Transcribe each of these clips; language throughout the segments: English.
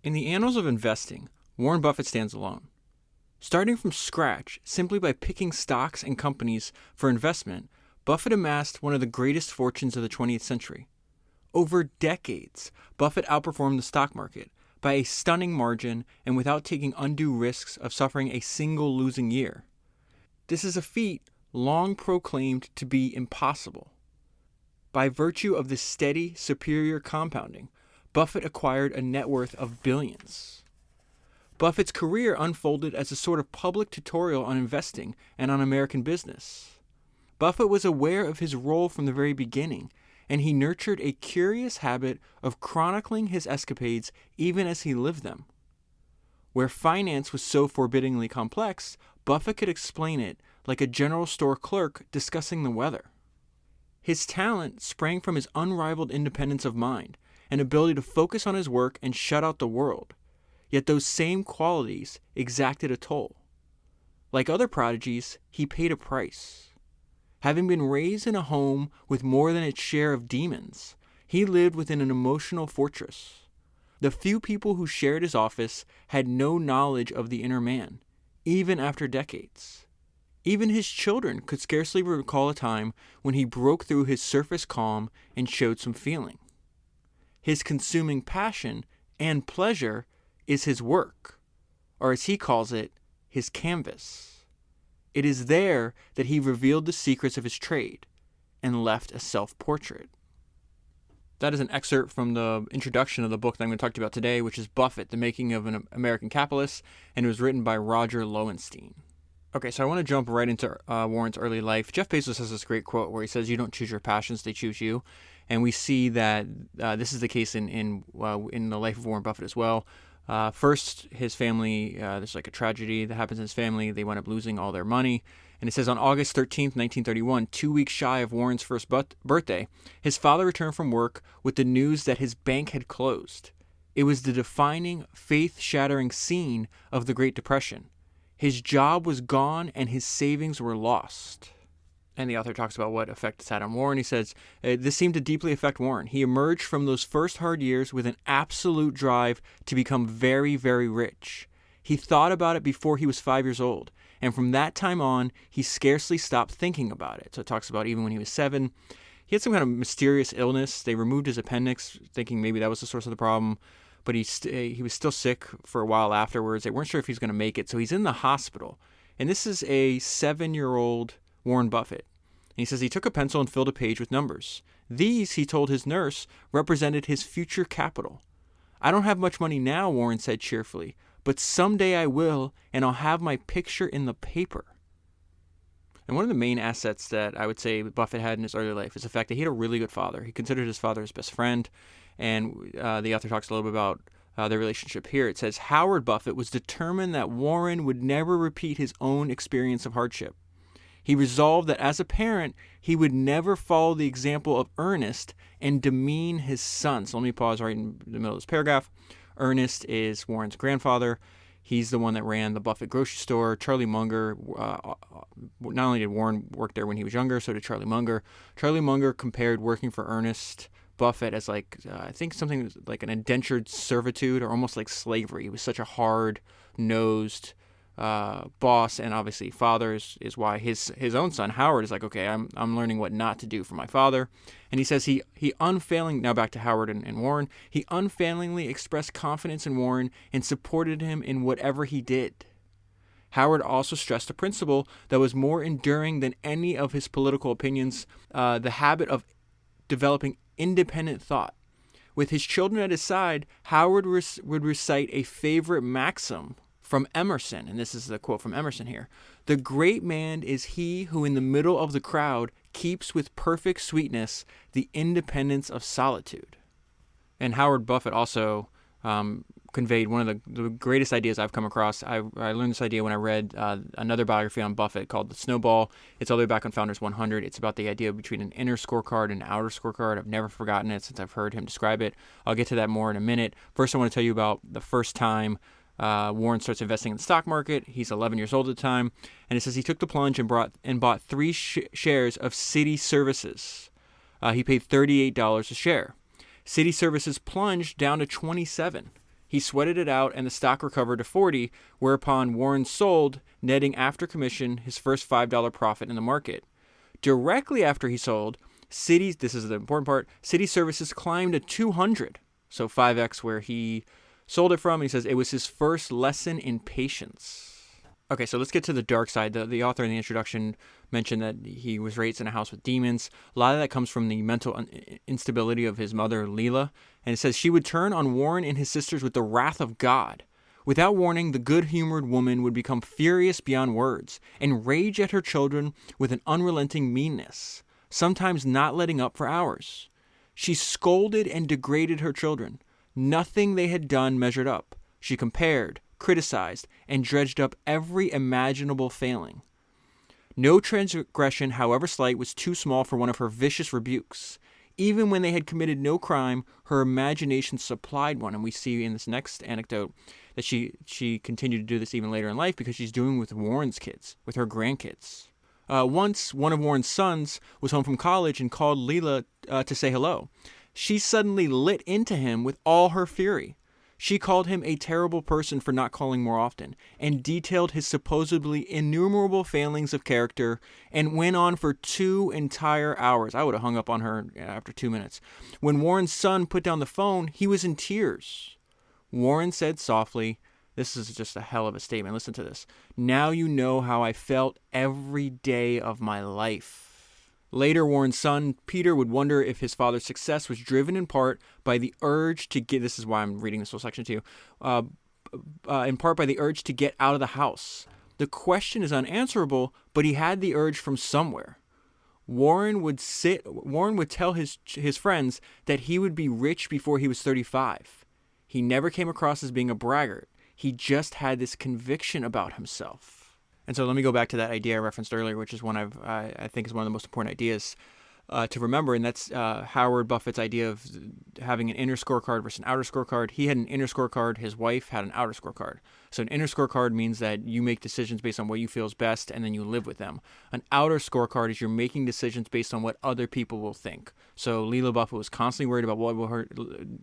In the annals of investing, Warren Buffett stands alone. Starting from scratch, simply by picking stocks and companies for investment, Buffett amassed one of the greatest fortunes of the 20th century. Over decades, Buffett outperformed the stock market by a stunning margin and without taking undue risks of suffering a single losing year. This is a feat long proclaimed to be impossible. By virtue of this steady, superior compounding, Buffett acquired a net worth of billions. Buffett's career unfolded as a sort of public tutorial on investing and on American business. Buffett was aware of his role from the very beginning, and he nurtured a curious habit of chronicling his escapades even as he lived them. Where finance was so forbiddingly complex, Buffett could explain it like a general store clerk discussing the weather. His talent sprang from his unrivaled independence of mind and ability to focus on his work and shut out the world. Yet those same qualities exacted a toll. Like other prodigies, he paid a price. Having been raised in a home with more than its share of demons, he lived within an emotional fortress. The few people who shared his office had no knowledge of the inner man, even after decades. Even his children could scarcely recall a time when he broke through his surface calm and showed some feeling. His consuming passion and pleasure is his work, or as he calls it, his canvas. It is there that he revealed the secrets of his trade and left a self-portrait. That is an excerpt from the introduction of the book that I'm going to talk to you about today, which is Buffett, The Making of an American Capitalist, and it was written by Roger Lowenstein. Okay, so I want to jump right into Warren's early life. Jeff Bezos has this great quote where he says, "You don't choose your passions, they choose you." And we see that this is the case in the life of Warren Buffett as well. First, his family, there's like a tragedy that happens in his family. They wind up losing all their money. And it says on August 13th, 1931, 2 weeks shy of Warren's first birthday, his father returned from work with the news that his bank had closed. It was the defining, faith-shattering scene of the Great Depression. His job was gone and his savings were lost. And the author talks about what effect it's had on Warren. He says, this seemed to deeply affect Warren. He emerged from those first hard years with an absolute drive to become very, very rich. He thought about it before he was 5 years old. And from that time on, he scarcely stopped thinking about it. So it talks about even when he was 7. He had some kind of mysterious illness. They removed his appendix, thinking maybe that was the source of the problem. But he was still sick for a while afterwards. They weren't sure if he was going to make it. So he's in the hospital. And this is a 7-year-old Warren Buffett. And he says he took a pencil and filled a page with numbers. These, he told his nurse, represented his future capital. "I don't have much money now," Warren said cheerfully, "but someday I will, and I'll have my picture in the paper." And one of the main assets that I would say Buffett had in his early life is the fact that he had a really good father. He considered his father his best friend. And the author talks a little bit about their relationship here. It says, Howard Buffett was determined that Warren would never repeat his own experience of hardship. He resolved that as a parent, he would never follow the example of Ernest and demean his son. So let me pause right in the middle of this paragraph. Ernest is Warren's grandfather. He's the one that ran the Buffett grocery store. Charlie Munger, not only did Warren work there when he was younger, so did Charlie Munger. Charlie Munger compared working for Ernest Buffett as like, I think something like an indentured servitude or almost like slavery. He was such a hard-nosed boss, and obviously father is why his own son Howard is like, okay, I'm learning what not to do for my father. And he says he unfailing, now back to Howard and Warren, he unfailingly expressed confidence in Warren and supported him in whatever he did. Howard also stressed a principle that was more enduring than any of his political opinions, the habit of developing independent thought. With his children at his side, Howard would recite a favorite maxim from Emerson, and this is the quote from Emerson here. "The great man is he who in the middle of the crowd keeps with perfect sweetness the independence of solitude." And Howard Buffett also conveyed one of the greatest ideas I've come across. I learned this idea when I read another biography on Buffett called The Snowball. It's all the way back on Founders 100. It's about the idea between an inner scorecard and an outer scorecard. I've never forgotten it since I've heard him describe it. I'll get to that more in a minute. First, I want to tell you about the first time Warren starts investing in the stock market. He's 11 years old at the time. And it says he took the plunge and bought 3 shares of City Services. He paid $38 a share. City Services plunged down to 27. He sweated it out, and the stock recovered to 40, whereupon Warren sold, netting after commission his first $5 profit in the market. Directly after he sold, this is the important part, Citi Services climbed to 200, so 5x where he sold it from. He says it was his first lesson in patience. Okay, so let's get to the dark side. The author in the introduction mentioned that he was raised in a house with demons. A lot of that comes from the mental instability of his mother, Leela. And it says she would turn on Warren and his sisters with the wrath of God. Without warning, the good-humored woman would become furious beyond words and rage at her children with an unrelenting meanness, sometimes not letting up for hours. She scolded and degraded her children. Nothing they had done measured up. She compared, criticized, and dredged up every imaginable failing. No transgression, however slight, was too small for one of her vicious rebukes. Even when they had committed no crime, her imagination supplied one. And we see in this next anecdote that she continued to do this even later in life because she's doing it with Warren's kids, with her grandkids. Once, one of Warren's sons was home from college and called Leela to say hello. She suddenly lit into him with all her fury. She called him a terrible person for not calling more often, and detailed his supposedly innumerable failings of character, and went on for 2 entire hours. I would have hung up on her after 2 minutes. When Warren's son put down the phone, he was in tears. Warren said softly, this is just a hell of a statement, listen to this, "Now you know how I felt every day of my life." Later, Warren's son, Peter, would wonder if his father's success was driven in part by the urge to get, this is why I'm reading this whole section to you, in part by the urge to get out of the house. The question is unanswerable, but he had the urge from somewhere. Warren would tell his friends that he would be rich before he was 35. He never came across as being a braggart. He just had this conviction about himself. And so let me go back to that idea I referenced earlier, which is one I think is one of the most important ideas to remember, and that's Howard Buffett's idea of having an inner scorecard versus an outer scorecard. He had an inner scorecard. His wife had an outer scorecard. So an inner scorecard means that you make decisions based on what you feel is best, and then you live with them. An outer scorecard is you're making decisions based on what other people will think. So Leela Buffett was constantly worried about what will her,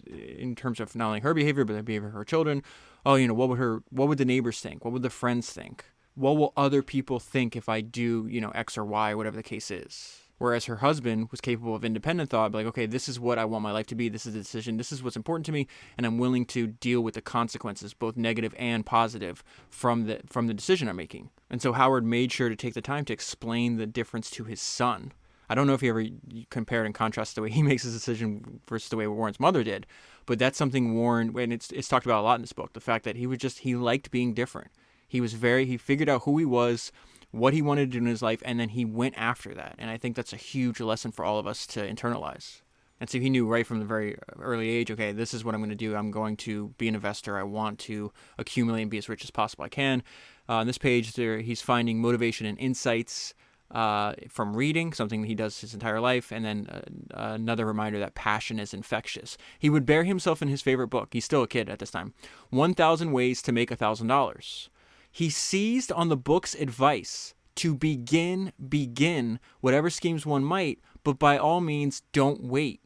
in terms of not only her behavior, but the behavior of her children. Oh, what would the neighbors think? What would the friends think? What will other people think if I do, X or Y, whatever the case is? Whereas her husband was capable of independent thought, like, okay, this is what I want my life to be. This is the decision. This is what's important to me. And I'm willing to deal with the consequences, both negative and positive, from the decision I'm making. And so Howard made sure to take the time to explain the difference to his son. I don't know if he ever compared and contrasted the way he makes his decision versus the way Warren's mother did. But that's something Warren, and it's talked about a lot in this book, the fact that he liked being different. He figured out who he was, what he wanted to do in his life, and then he went after that. And I think that's a huge lesson for all of us to internalize. And so he knew right from the very early age, okay, this is what I'm going to do. I'm going to be an investor. I want to accumulate and be as rich as possible I can. On this page, he's finding motivation and insights from reading, something he does his entire life, and then another reminder that passion is infectious. He would bury himself in his favorite book. He's still a kid at this time. 1,000 Ways to Make $1,000. He seized on the book's advice to begin whatever schemes one might, but by all means, don't wait.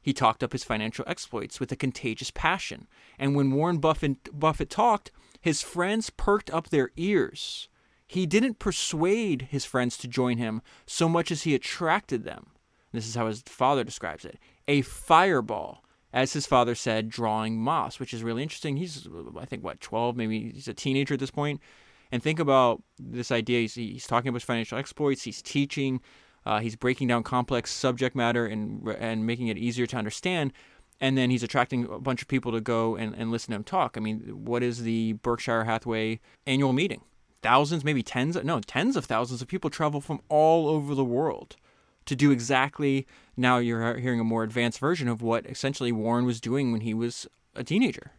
He talked up his financial exploits with a contagious passion, and when Warren Buffett talked, his friends perked up their ears. He didn't persuade his friends to join him so much as he attracted them. This is how his father describes it. A fireball, as his father said, drawing moths, which is really interesting. He's, I think, 12? Maybe he's a teenager at this point. And think about this idea. He's talking about his financial exploits. He's teaching. He's breaking down complex subject matter and making it easier to understand. And then he's attracting a bunch of people to go and listen to him talk. I mean, what is the Berkshire Hathaway annual meeting? Thousands, maybe tens of thousands of people travel from all over the world to do exactly, now you're hearing a more advanced version of what essentially Warren was doing when he was a teenager.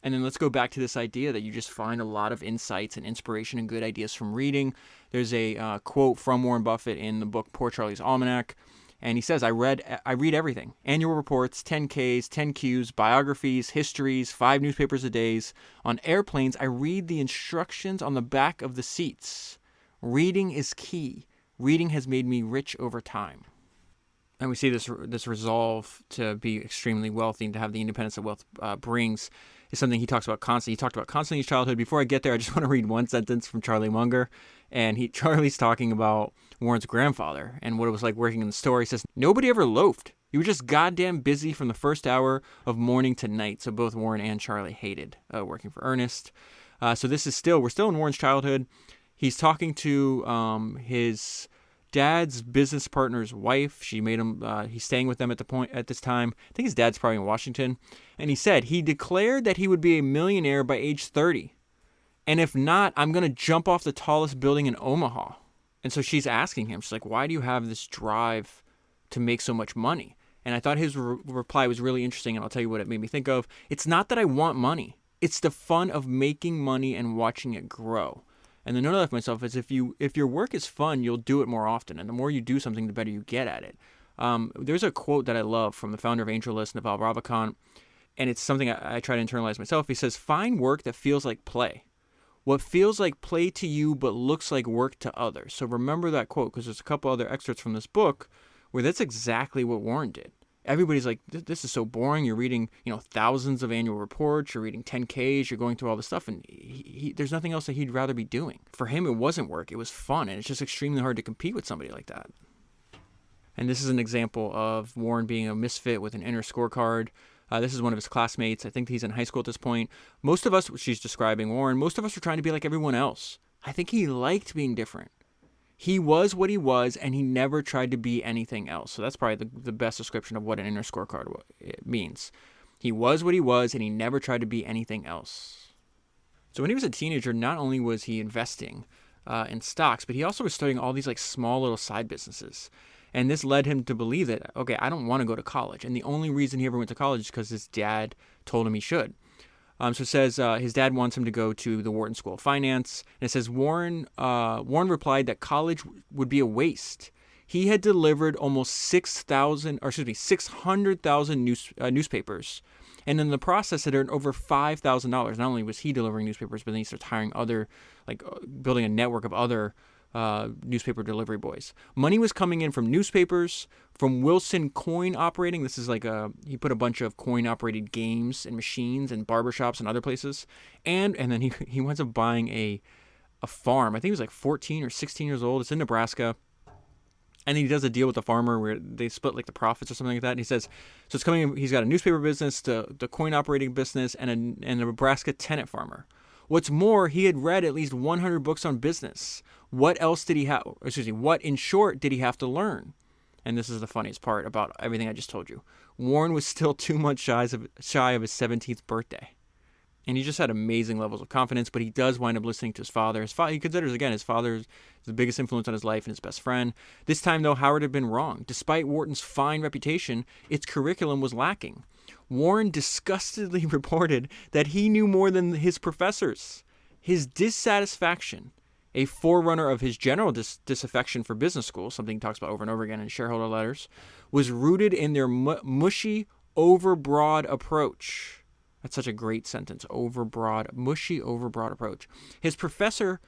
And then let's go back to this idea that you just find a lot of insights and inspiration and good ideas from reading. There's a quote from Warren Buffett in the book Poor Charlie's Almanac, and he says, I read everything. Annual reports, 10Ks, 10Qs, biographies, histories, 5 newspapers a day. On airplanes, I read the instructions on the back of the seats. Reading is key. Reading has made me rich over time. And we see this resolve to be extremely wealthy and to have the independence that wealth brings. is something he talks about constantly. He talked about constantly in his childhood. Before I get there, I just want to read one sentence from Charlie Munger. And Charlie's talking about Warren's grandfather and what it was like working in the store. He says, nobody ever loafed. You were just goddamn busy from the first hour of morning to night. So both Warren and Charlie hated working for Ernest. So we're still in Warren's childhood. He's talking to his dad's business partner's wife. She made him, he's staying with them at this time. I think his dad's probably in Washington. And he said he declared that he would be a millionaire by age 30. And if not, I'm going to jump off the tallest building in Omaha. And so she's asking him, she's like, why do you have this drive to make so much money? And I thought his reply was really interesting, and I'll tell you what it made me think of. It's not that I want money. It's the fun of making money and watching it grow. And the note I left myself is if your work is fun, you'll do it more often. And the more you do something, the better you get at it. There's a quote that I love from the founder of AngelList, Naval Ravikant, and it's something I try to internalize myself. He says, find work that feels like play. What feels like play to you but looks like work to others. So remember that quote, because there's a couple other excerpts from this book where that's exactly what Warren did. Everybody's like, this is so boring. You're reading, thousands of annual reports. You're reading 10Ks. You're going through all this stuff. And there's nothing else that he'd rather be doing. For him, it wasn't work. It was fun. And it's just extremely hard to compete with somebody like that. And this is an example of Warren being a misfit with an inner scorecard. This is one of his classmates. I think he's in high school at this point. Most of us, she's describing Warren, most of us are trying to be like everyone else. I think he liked being different. He was what he was, and he never tried to be anything else. So that's probably the best description of what an inner scorecard means. He was what he was, and he never tried to be anything else. So when he was a teenager, not only was he investing in stocks, but he also was starting all these like small little side businesses. And this led him to believe that, okay, I don't want to go to college. And the only reason he ever went to college is because his dad told him he should. So it says his dad wants him to go to the Wharton School of Finance. And it says Warren replied that college would be a waste. He had delivered almost 600,000 newspapers. And in the process, had earned over $5,000. Not only was he delivering newspapers, but then he starts hiring building a network of other newspaper delivery boys. Money was coming in from newspapers, from Wilson Coin Operating. This is he put a bunch of coin operated games and machines and barbershops and other places. And then he winds up buying a farm. I think he was like 14 or 16 years old. It's in Nebraska. And he does a deal with the farmer where they split like the profits or something like that. And he says, so it's coming, he's got a newspaper business, the coin operating business, and a Nebraska tenant farmer. What's more, he had read at least 100 books on business. What else did he have? What in short did he have to learn? And this is the funniest part about everything I just told you. Warren was still 2 months shy of his 17th birthday. And he just had amazing levels of confidence, but he does wind up listening to his father. He considers, again, his father is the biggest influence on his life and his best friend. This time, though, Howard had been wrong. Despite Wharton's fine reputation, its curriculum was lacking. Warren disgustedly reported that he knew more than his professors. His dissatisfaction, a forerunner of his general disaffection for business school, something he talks about over and over again in shareholder letters, was rooted in their mushy, overbroad approach. That's such a great sentence. Mushy, overbroad approach. His professors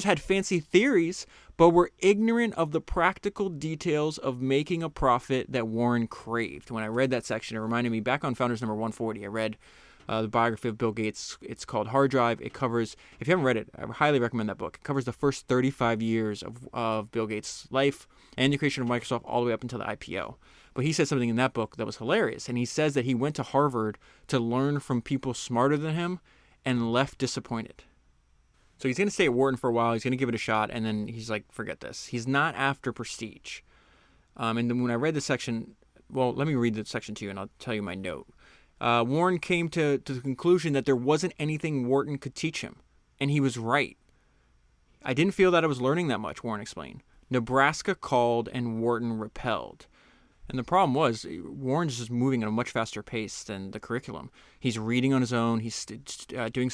had fancy theories, but were ignorant of the practical details of making a profit that Warren craved. When I read that section, it reminded me, back on Founders number 140, I read the biography of Bill Gates. It's called Hard Drive. It covers, if you haven't read it, I highly recommend that book. It covers the first 35 years of Bill Gates' life and the creation of Microsoft all the way up until the IPO. But he said something in that book that was hilarious. And he says that he went to Harvard to learn from people smarter than him and left disappointed. So he's going to stay at Wharton for a while. He's going to give it a shot. And then he's like, forget this. He's not after prestige. And then when I read this section, well, let me read the section to you and I'll tell you my note. Warren came to the conclusion that there wasn't anything Wharton could teach him. And he was right. I didn't feel that I was learning that much, Warren explained. Nebraska called and Wharton repelled. And the problem was, Warren's just moving at a much faster pace than the curriculum. He's reading on his own. He's doing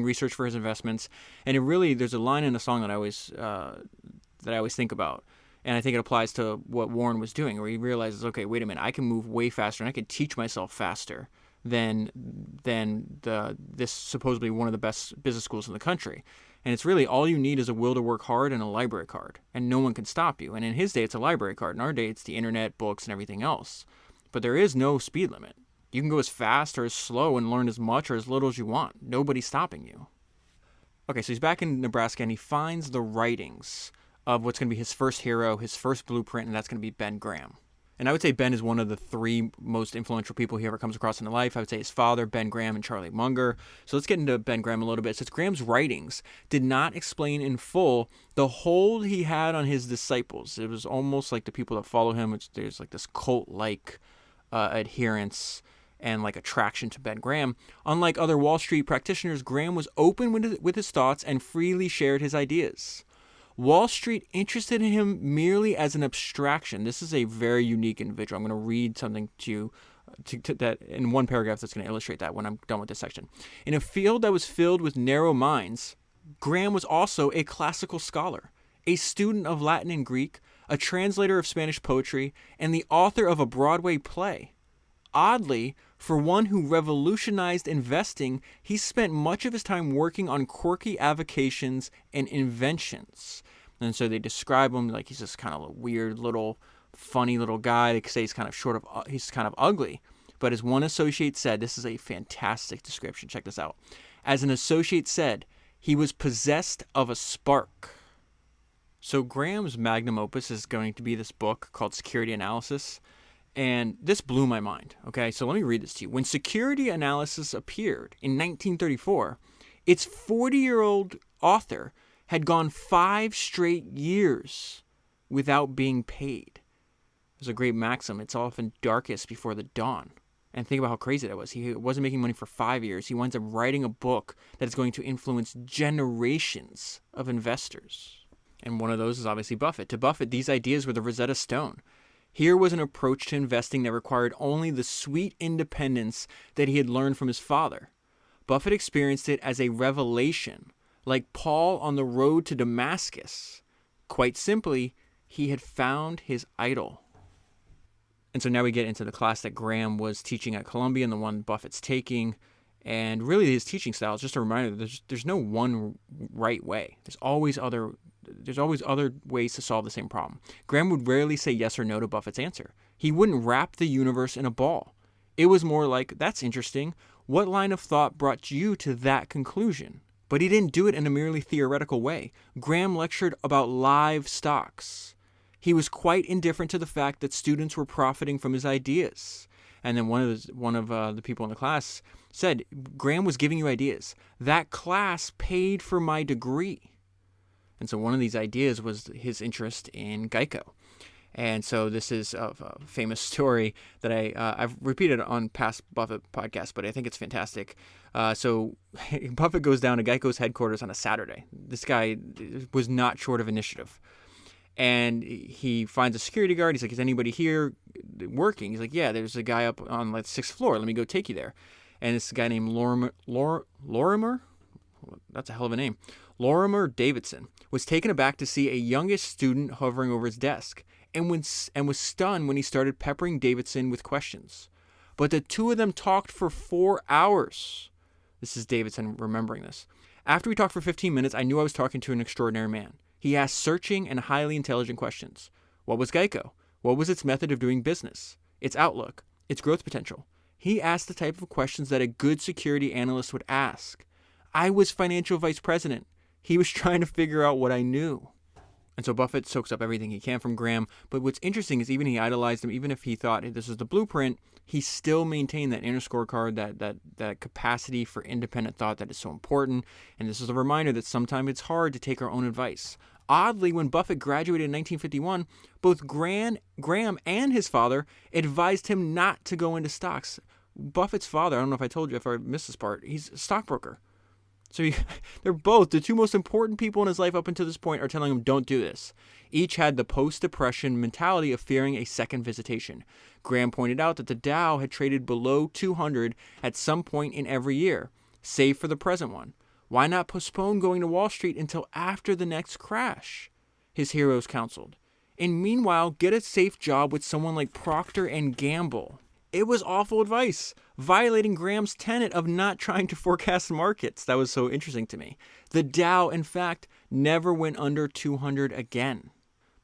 research for his investments. And there's a line in a song that I always think about. And I think it applies to what Warren was doing, where he realizes, okay, wait a minute, I can move way faster and I can teach myself faster than this supposedly one of the best business schools in the country. And it's really all you need is a will to work hard and a library card, and no one can stop you. And in his day, it's a library card. In our day, it's the internet, books, and everything else. But there is no speed limit. You can go as fast or as slow and learn as much or as little as you want. Nobody's stopping you. Okay, so he's back in Nebraska and he finds the writings of what's going to be his first hero, his first blueprint, and that's going to be Ben Graham. And I would say Ben is one of the three most influential people he ever comes across in his life. I would say his father, Ben Graham, and Charlie Munger. So let's get into Ben Graham a little bit. Since Graham's writings did not explain in full the hold he had on his disciples. It was almost like the people that follow him, there's like this cult-like adherence and like attraction to Ben Graham. Unlike other Wall Street practitioners, Graham was open with his thoughts and freely shared his ideas. Wall Street interested in him merely as an abstraction. This is a very unique individual. I'm going to read something to you that in one paragraph that's going to illustrate that when I'm done with this section. In a field that was filled with narrow minds, Graham was also a classical scholar, a student of Latin and Greek, a translator of Spanish poetry, and the author of a Broadway play. Oddly, for one who revolutionized investing, he spent much of his time working on quirky avocations and inventions. And so they describe him like he's this kind of weird little, funny little guy. They say he's kind of ugly. But as one associate said, this is a fantastic description. Check this out. As an associate said, he was possessed of a spark. So Graham's magnum opus is going to be this book called Security Analysis. And this blew my mind, okay? So let me read this to you. When Security Analysis appeared in 1934, its 40-year-old author had gone 5 straight years without being paid. There's a great maxim. It's often darkest before the dawn. And think about how crazy that was. He wasn't making money for 5 years. He winds up writing a book that is going to influence generations of investors. And one of those is obviously Buffett. To Buffett, these ideas were the Rosetta Stone. Here was an approach to investing that required only the sweet independence that he had learned from his father. Buffett experienced it as a revelation, like Paul on the road to Damascus. Quite simply, he had found his idol. And so now we get into the class that Graham was teaching at Columbia and the one Buffett's taking. And really his teaching style is just a reminder that there's no one right way. There's always other ways to solve the same problem. Graham would rarely say yes or no to Buffett's answer. He wouldn't wrap the universe in a ball. It was more like, that's interesting. What line of thought brought you to that conclusion? But he didn't do it in a merely theoretical way. Graham lectured about live stocks. He was quite indifferent to the fact that students were profiting from his ideas. And then one of the people in the class said, Graham was giving you ideas. That class paid for my degree. And so one of these ideas was his interest in Geico. And so this is a famous story that I've repeated on past Buffett podcasts, but I think it's fantastic. So Buffett goes down to Geico's headquarters on a Saturday. This guy was not short of initiative. And he finds a security guard. He's like, is anybody here working? He's like, yeah, there's a guy up on the 6th floor. Let me go take you there. And this guy named Lorimer, that's a hell of a name, Lorimer Davidson, was taken aback to see a youngish student hovering over his desk and was stunned when he started peppering Davidson with questions. But the two of them talked for 4 hours. This is Davidson remembering this. After we talked for 15 minutes, I knew I was talking to an extraordinary man. He asked searching and highly intelligent questions. What was Geico? What was its method of doing business? Its outlook? Its growth potential? He asked the type of questions that a good security analyst would ask. I was financial vice president. He was trying to figure out what I knew. And so Buffett soaks up everything he can from Graham. But what's interesting is even he idolized him, even if he thought this was the blueprint, he still maintained that inner scorecard, that capacity for independent thought that is so important. And this is a reminder that sometimes it's hard to take our own advice. Oddly, when Buffett graduated in 1951, both Graham and his father advised him not to go into stocks. Buffett's father, I don't know if I told you, if I missed this part, he's a stockbroker. So they're both, the two most important people in his life up until this point are telling him, don't do this. Each had the post-depression mentality of fearing a second visitation. Graham pointed out that the Dow had traded below 200 at some point in every year, save for the present one. Why not postpone going to Wall Street until after the next crash? His heroes counseled. And meanwhile, get a safe job with someone like Procter & Gamble. It was awful advice, violating Graham's tenet of not trying to forecast markets. That was so interesting to me. The Dow, in fact, never went under 200 again.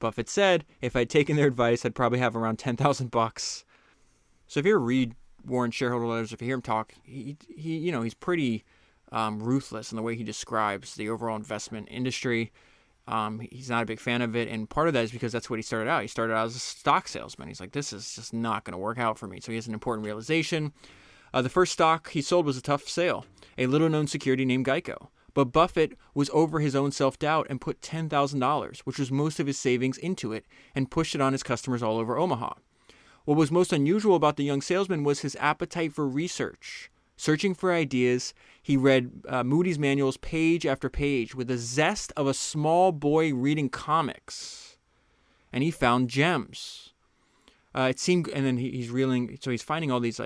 Buffett said, if I'd taken their advice, I'd probably have around $10,000. So if you ever read Warren's shareholder letters, if you hear him talk, he's pretty ruthless in the way he describes the overall investment industry. He's not a big fan of it, and part of that is because that's what he started out. He started out as a stock salesman. He's like, this is just not going to work out for me. So he has an important realization. The first stock he sold was a tough sale, a little-known security named Geico. But Buffett was over his own self-doubt and put $10,000, which was most of his savings, into it and pushed it on his customers all over Omaha. What was most unusual about the young salesman was his appetite for research. Searching for ideas, he read Moody's manuals page after page with the zest of a small boy reading comics. And he found gems. It seemed, and then he's reeling, so he's finding all these,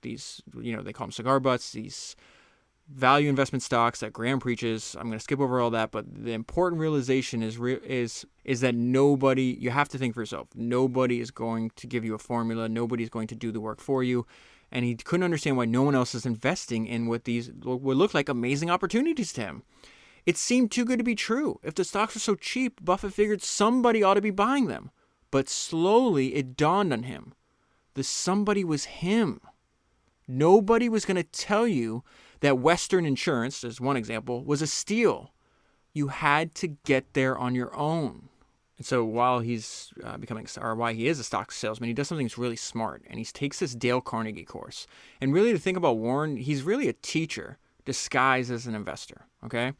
these, they call them cigar butts, these value investment stocks that Graham preaches. I'm going to skip over all that, but the important realization is that nobody, you have to think for yourself. Nobody is going to give you a formula. Nobody is going to do the work for you. And he couldn't understand why no one else is investing in what look like amazing opportunities to him. It seemed too good to be true. If the stocks were so cheap, Buffett figured somebody ought to be buying them. But slowly it dawned on him. The somebody was him. Nobody was going to tell you that Western Insurance, as one example, was a steal. You had to get there on your own. And so while he's why he is a stock salesman, he does something that's really smart. And he takes this Dale Carnegie course. And really, to think about Warren, he's really a teacher disguised as an investor. Okay?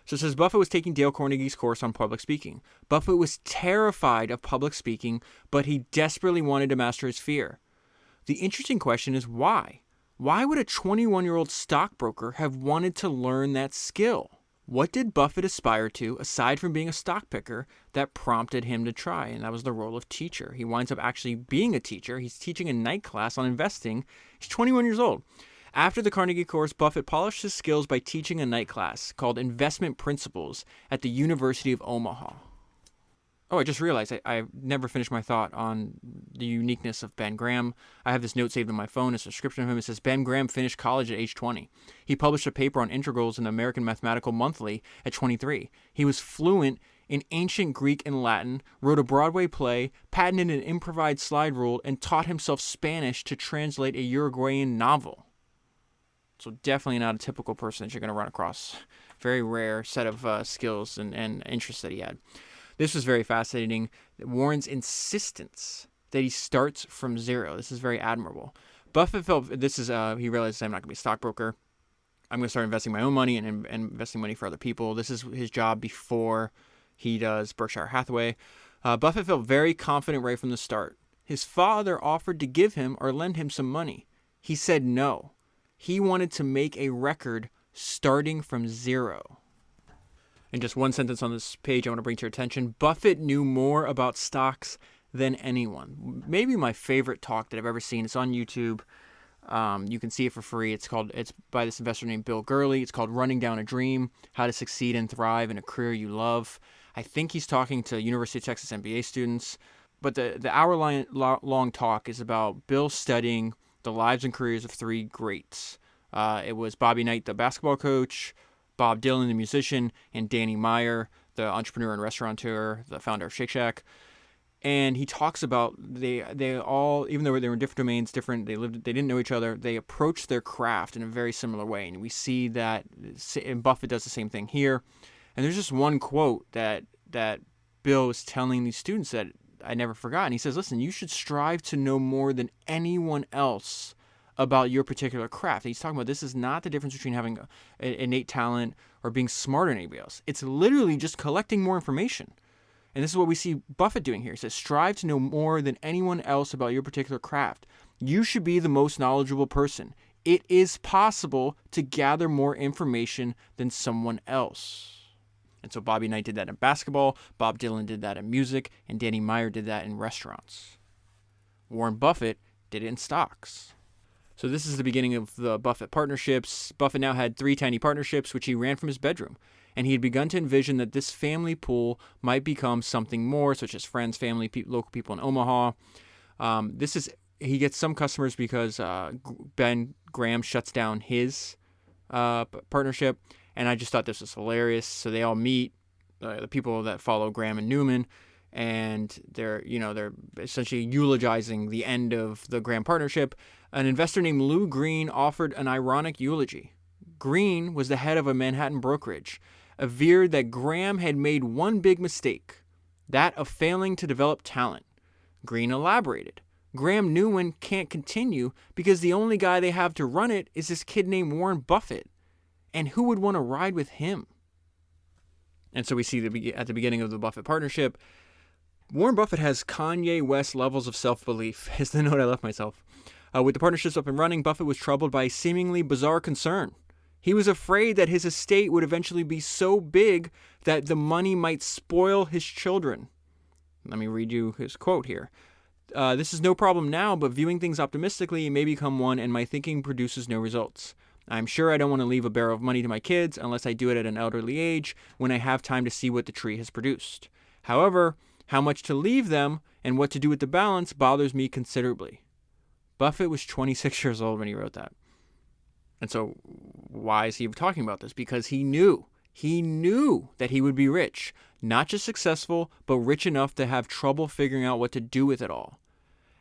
So it says Buffett was taking Dale Carnegie's course on public speaking. Buffett was terrified of public speaking, but he desperately wanted to master his fear. The interesting question is why? Why would a 21-year-old stockbroker have wanted to learn that skill? What did Buffett aspire to, aside from being a stock picker, that prompted him to try? And that was the role of teacher. He winds up actually being a teacher. He's teaching a night class on investing. He's 21 years old. After the Carnegie course, Buffett polished his skills by teaching a night class called Investment Principles at the University of Omaha. Oh, I just realized I never finished my thought on the uniqueness of Ben Graham. I have this note saved on my phone, a description of him. It says, Ben Graham finished college at age 20. He published a paper on integrals in the American Mathematical Monthly at 23. He was fluent in ancient Greek and Latin, wrote a Broadway play, patented an improvised slide rule, and taught himself Spanish to translate a Uruguayan novel. So definitely not a typical person that you're going to run across. Very rare set of skills and interests that he had. This was very fascinating. Warren's insistence that he starts from zero. This is very admirable. Buffett felt he realized I'm not going to be a stockbroker. I'm going to start investing my own money and investing money for other people. This is his job before he does Berkshire Hathaway. Buffett felt very confident right from the start. His father offered to give him or lend him some money. He said no. He wanted to make a record starting from zero. And just one sentence on this page I want to bring to your attention. Buffett knew more about stocks than anyone. Maybe my favorite talk that I've ever seen. It's on YouTube. You can see it for free. It's by this investor named Bill Gurley. It's called Running Down a Dream, How to Succeed and Thrive in a Career You Love. I think he's talking to University of Texas MBA students. But the hour-long talk is about Bill studying the lives and careers of three greats. It was Bobby Knight, the basketball coach, Bob Dylan, the musician, and Danny Meyer, the entrepreneur and restaurateur, the founder of Shake Shack. And he talks about they all, even though they were in different domains, they didn't know each other, they approached their craft in a very similar way. And we see that, and Buffett does the same thing here. And there's just one quote that Bill is telling these students that I never forgot. And he says, listen, you should strive to know more than anyone else about your particular craft. And he's talking about this is not the difference between having an innate talent or being smarter than anybody else. It's literally just collecting more information. And this is what we see Buffett doing here. He says, strive to know more than anyone else about your particular craft. You should be the most knowledgeable person. It is possible to gather more information than someone else. And so Bobby Knight did that in basketball, Bob Dylan did that in music, and Danny Meyer did that in restaurants. Warren Buffett did it in stocks. So this is the beginning of the Buffett partnerships. Buffett now had 3 tiny partnerships, which he ran from his bedroom. And he had begun to envision that this family pool might become something more, such as friends, family, local people in Omaha. He gets some customers because Ben Graham shuts down his partnership. And I just thought this was hilarious. So they all meet, the people that follow Graham and Newman, and they're essentially eulogizing the end of the Graham partnership. An investor named Lou Green offered an ironic eulogy. Green was the head of a Manhattan brokerage, averred that Graham had made one big mistake, that of failing to develop talent. Green elaborated. Graham Newman can't continue because the only guy they have to run it is this kid named Warren Buffett. And who would want to ride with him? And so we see at the beginning of the Buffett partnership, Warren Buffett has Kanye West levels of self-belief, is the note I left myself. With the partnerships up and running, Buffett was troubled by a seemingly bizarre concern. He was afraid that his estate would eventually be so big that the money might spoil his children. Let me read you his quote here. This is no problem now, but viewing things optimistically, it may become one, and my thinking produces no results. I'm sure I don't want to leave a barrel of money to my kids unless I do it at an elderly age when I have time to see what the tree has produced. However, how much to leave them and what to do with the balance bothers me considerably. Buffett was 26 years old when he wrote that. And so why is he talking about this? Because he knew that he would be rich, not just successful, but rich enough to have trouble figuring out what to do with it all.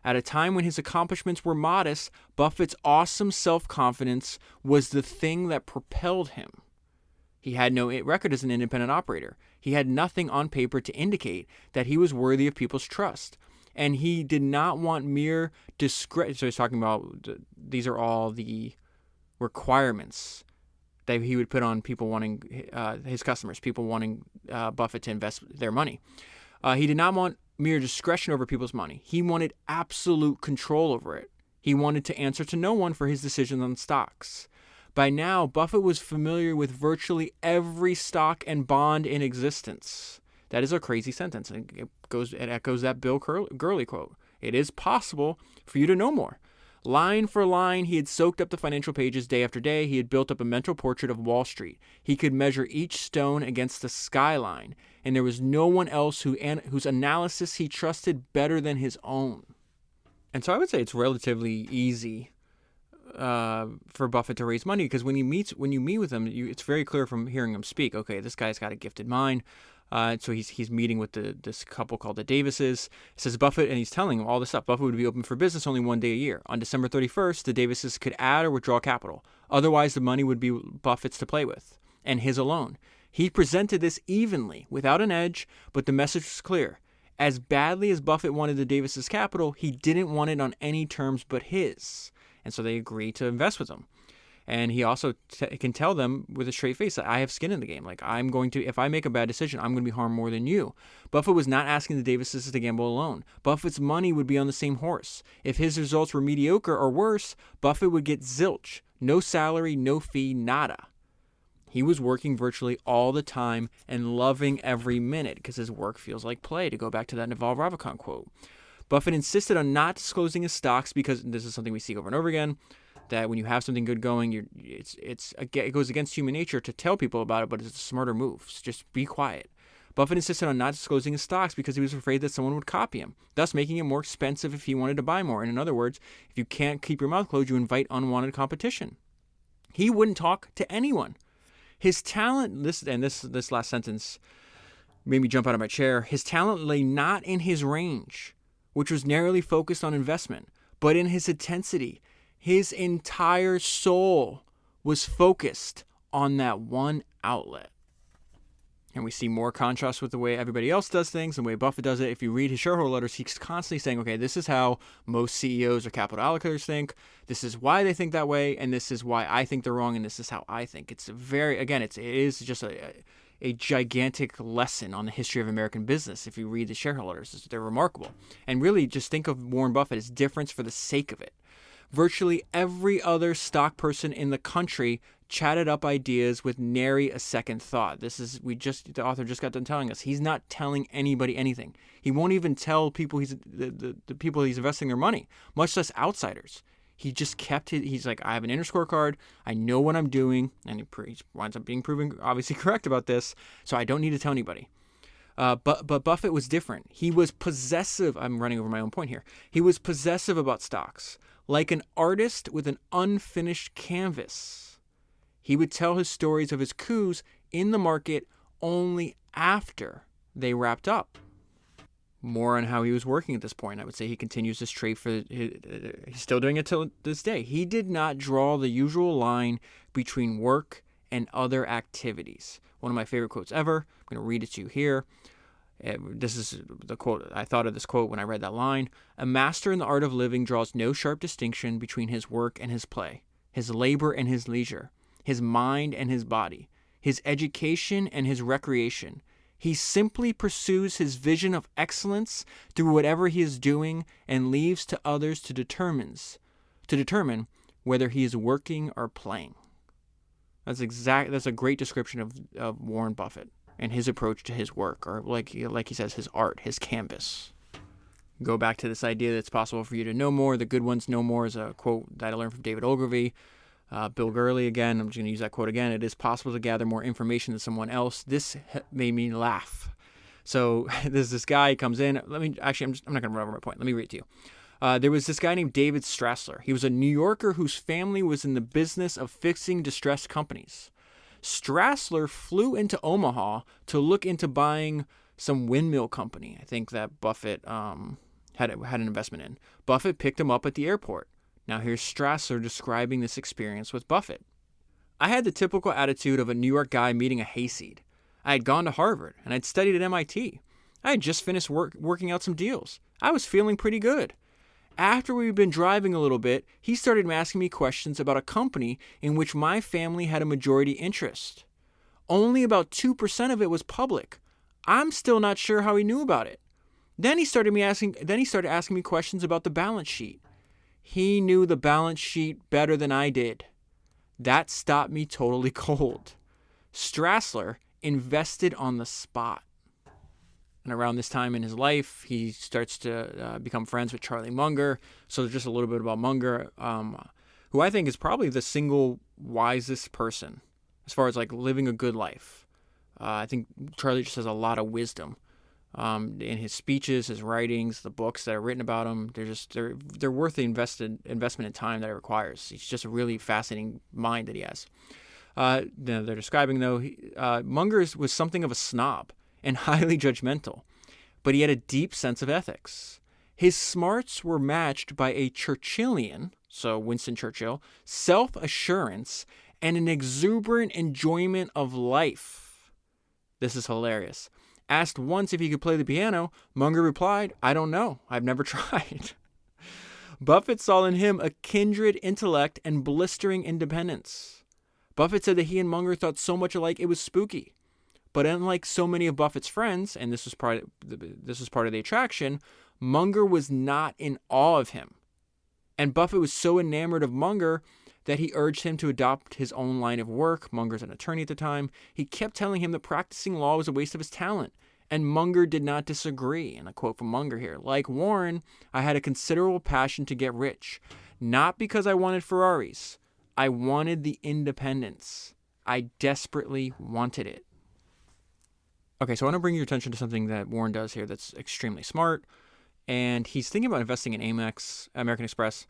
At a time when his accomplishments were modest, Buffett's awesome self-confidence was the thing that propelled him. He had no record as an independent operator. He had nothing on paper to indicate that he was worthy of people's trust. And he did not want mere discretion. So he's talking about these are all the requirements that he would put on people wanting his customers, people wanting Buffett to invest their money. He did not want mere discretion over people's money. He wanted absolute control over it. He wanted to answer to no one for his decisions on stocks. By now, Buffett was familiar with virtually every stock and bond in existence. That is a crazy sentence. It echoes that Bill Gurley quote. It is possible for you to know more. Line for line, he had soaked up the financial pages day after day. He had built up a mental portrait of Wall Street. He could measure each stone against the skyline, and there was no one else whose analysis he trusted better than his own. And so I would say it's relatively easy for Buffett to raise money because when you meet with him, it's very clear from hearing him speak. Okay, this guy's got a gifted mind. So he's meeting with this couple called the Davises. It says Buffett, and he's telling them all this stuff. Buffett would be open for business only one day a year. On December 31st, the Davises could add or withdraw capital. Otherwise, the money would be Buffett's to play with, and his alone. He presented this evenly, without an edge, but the message was clear. As badly as Buffett wanted the Davises' capital, he didn't want it on any terms but his. And so they agreed to invest with him. And he also can tell them with a straight face that I have skin in the game. Like, if I make a bad decision, I'm going to be harmed more than you. Buffett was not asking the Davises to gamble alone. Buffett's money would be on the same horse. If his results were mediocre or worse, Buffett would get zilch. No salary, no fee, nada. He was working virtually all the time and loving every minute because his work feels like play, to go back to that Naval Ravikant quote. Buffett insisted on not disclosing his stocks because this is something we see over and over again, that when you have something good going, it goes against human nature to tell people about it, but it's a smarter move. So just be quiet. Buffett insisted on not disclosing his stocks because he was afraid that someone would copy him, thus making it more expensive if he wanted to buy more. And in other words, if you can't keep your mouth closed, you invite unwanted competition. He wouldn't talk to anyone. His talent, this last sentence made me jump out of my chair. His talent lay not in his range, which was narrowly focused on investment, but in his intensity. His entire soul was focused on that one outlet. And we see more contrast with the way everybody else does things, and the way Buffett does it. If you read his shareholder letters, he's constantly saying, okay, this is how most CEOs or capital allocators think. This is why they think that way, and this is why I think they're wrong, and this is how I think. It's it is just a gigantic lesson on the history of American business. If you read the shareholder letters, they're remarkable. And really just think of Warren Buffett as difference for the sake of it. Virtually every other stock person in the country chatted up ideas with nary a second thought. The author just got done telling us he's not telling anybody anything. He won't even tell people the people he's investing their money, much less outsiders. He just he's like, I have an inner scorecard. I know what I'm doing. And he winds up being proven obviously correct about this. So I don't need to tell anybody. But Buffett was different. He was possessive. I'm running over my own point here. He was possessive about stocks. Like an artist with an unfinished canvas. He would tell his stories of his coups in the market only after they wrapped up. More on how he was working at this point. I would say he continues this trait he's still doing it till this day. He did not draw the usual line between work and other activities. One of my favorite quotes ever. I'm going to read it to you here. This is the quote. I thought of this quote when I read that line. A master in the art of living draws no sharp distinction between his work and his play, his labor and his leisure, his mind and his body, his education and his recreation. He simply pursues his vision of excellence through whatever he is doing and leaves to others to determine whether he is working or playing. That's a great description of Warren Buffett and his approach to his work, or like he says, his art, his canvas. Go back to this idea that it's possible for you to know more. The good ones know more is a quote that I learned from David Ogilvy. Bill Gurley again. I'm just going to use that quote again. It is possible to gather more information than someone else. This made me laugh. So there's this guy who comes in. I'm not going to run over my point. Let me read it to you. There was this guy named David Strassler. He was a New Yorker whose family was in the business of fixing distressed companies. Strassler flew into Omaha to look into buying some windmill company. I think that Buffett had an investment in. Buffett picked him up at the airport. Now here's Strassler describing this experience with Buffett. I had the typical attitude of a New York guy meeting a hayseed. I had gone to Harvard, and I'd studied at MIT. I had just finished working out some deals. I was feeling pretty good. After we'd been driving a little bit, he started asking me questions about a company in which my family had a majority interest. Only about 2% of it was public. I'm still not sure how he knew about it. Then he started asking me questions about the balance sheet. He knew the balance sheet better than I did. That stopped me totally cold. Strassler invested on the spot. And around this time in his life, he starts to become friends with Charlie Munger. So just a little bit about Munger, who I think is probably the single wisest person as far as like living a good life. I think Charlie just has a lot of wisdom. In his speeches, his writings, the books that are written about him, they're worth the investment in time that it requires. He's just a really fascinating mind that he has. They're describing though, Munger was something of a snob and highly judgmental, but he had a deep sense of ethics. His smarts were matched by a Churchillian, so Winston Churchill, self-assurance and an exuberant enjoyment of life. This is hilarious. Asked once if he could play the piano, Munger replied, "I don't know. I've never tried." Buffett saw in him a kindred intellect and blistering independence. Buffett said that he and Munger thought so much alike it was spooky. But unlike so many of Buffett's friends, and this was part of the attraction, Munger was not in awe of him. And Buffett was so enamored of Munger that he urged him to adopt his own line of work. Munger's an attorney at the time. He kept telling him that practicing law was a waste of his talent, and Munger did not disagree. And a quote from Munger here, "Like Warren, I had a considerable passion to get rich, not because I wanted Ferraris. I wanted the independence. I desperately wanted it." Okay, so I want to bring your attention to something that Warren does here that's extremely smart, and he's thinking about investing in Amex, American Express.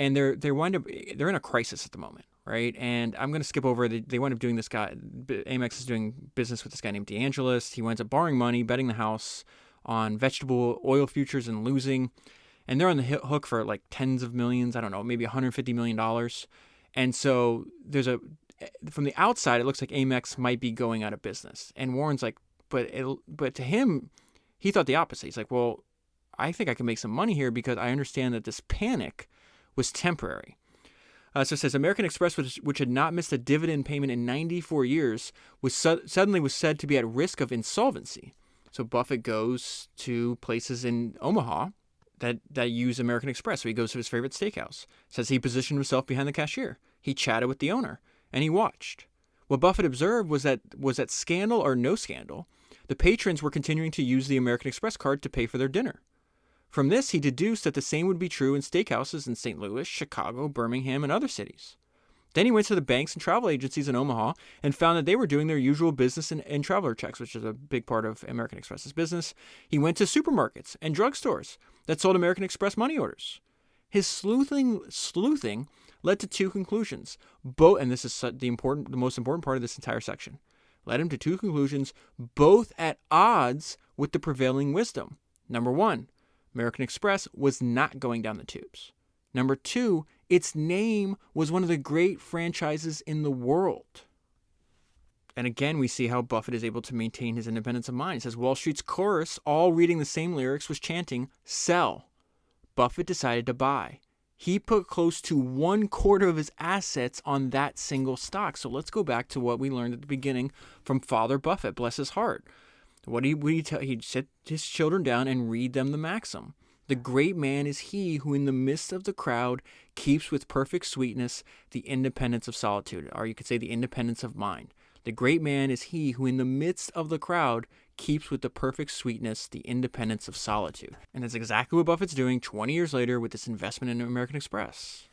And they're in a crisis at the moment, right? And I'm going to skip over. They wind up doing this guy. Amex is doing business with this guy named DeAngelis. He winds up borrowing money, betting the house on vegetable oil futures and losing. And they're on the hook for like tens of millions. I don't know, maybe $150 million. And so from the outside, it looks like Amex might be going out of business. And Warren's like, but to him, he thought the opposite. He's like, well, I think I can make some money here because I understand that this panic was temporary. So it says American Express, which had not missed a dividend payment in 94 years, suddenly was said to be at risk of insolvency. So Buffett goes to places in Omaha that use American Express. So he goes to his favorite steakhouse. Says he positioned himself behind the cashier. He chatted with the owner, and he watched. What Buffett observed was that scandal or no scandal, the patrons were continuing to use the American Express card to pay for their dinner. From this, he deduced that the same would be true in steakhouses in St. Louis, Chicago, Birmingham, and other cities. Then he went to the banks and travel agencies in Omaha and found that they were doing their usual business in traveler checks, which is a big part of American Express's business. He went to supermarkets and drugstores that sold American Express money orders. His sleuthing led to two conclusions, and this is the most important part of this entire section, led him to two conclusions, both at odds with the prevailing wisdom. Number one, American Express was not going down the tubes. Number two, its name was one of the great franchises in the world. And again, we see how Buffett is able to maintain his independence of mind. It says Wall Street's chorus, all reading the same lyrics, was chanting, "Sell." Buffett decided to buy. He put close to 1/4 of his assets on that single stock. So let's go back to what we learned at the beginning from Father Buffett, bless his heart. What did he tell? He'd sit his children down and read them the maxim. The great man is he who in the midst of the crowd keeps with perfect sweetness the independence of solitude, or you could say the independence of mind. The great man is he who in the midst of the crowd keeps with the perfect sweetness the independence of solitude. And that's exactly what Buffett's doing 20 years later with this investment in American Express.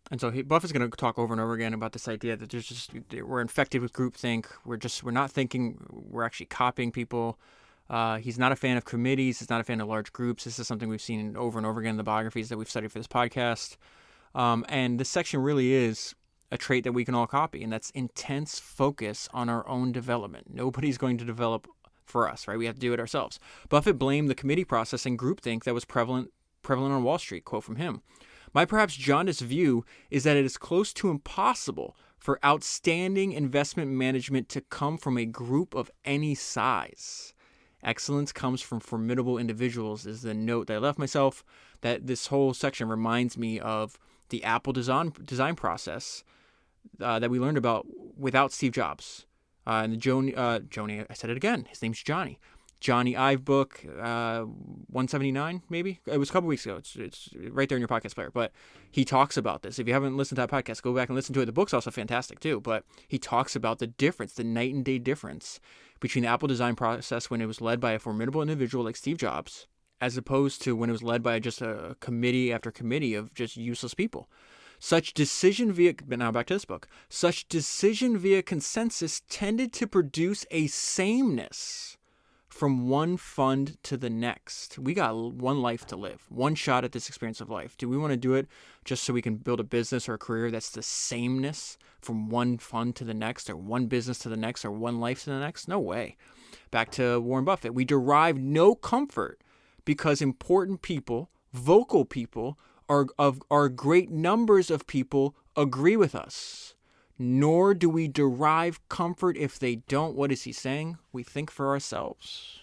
And so Buffett's going to talk over and over again about this idea that we're infected with groupthink. We're not thinking, we're actually copying people. He's not a fan of committees. He's not a fan of large groups. This is something we've seen over and over again in the biographies that we've studied for this podcast. And this section really is a trait that we can all copy, and that's intense focus on our own development. Nobody's going to develop for us, right? We have to do it ourselves. Buffett blamed the committee process and groupthink that was prevalent on Wall Street. Quote from him. My perhaps jaundiced view is that it is close to impossible for outstanding investment management to come from a group of any size. Excellence comes from formidable individuals is the note that I left myself. That this whole section reminds me of the Apple design process that we learned about without Steve Jobs. And the Joni, I said it again. His name's Johnny. Johnny Ive book, 179 maybe. It was a couple weeks ago. It's right there in your podcast player. But he talks about this. If you haven't listened to that podcast, go back and listen to it. The book's also fantastic too. But he talks about the difference, the night and day difference between the Apple design process when it was led by a formidable individual like Steve Jobs, as opposed to when it was led by just a committee after committee of just useless people. Such decision via consensus tended to produce a sameness from one fund to the next. We got one life to live, one shot at this experience of life. Do we want to do it just so we can build a business or a career that's the sameness from one fund to the next, or one business to the next, or one life to the next? No way. Back to Warren Buffett. We derive no comfort because important people, vocal people, are great numbers of people agree with us. Nor do we derive comfort if they don't. What is he saying? We think for ourselves.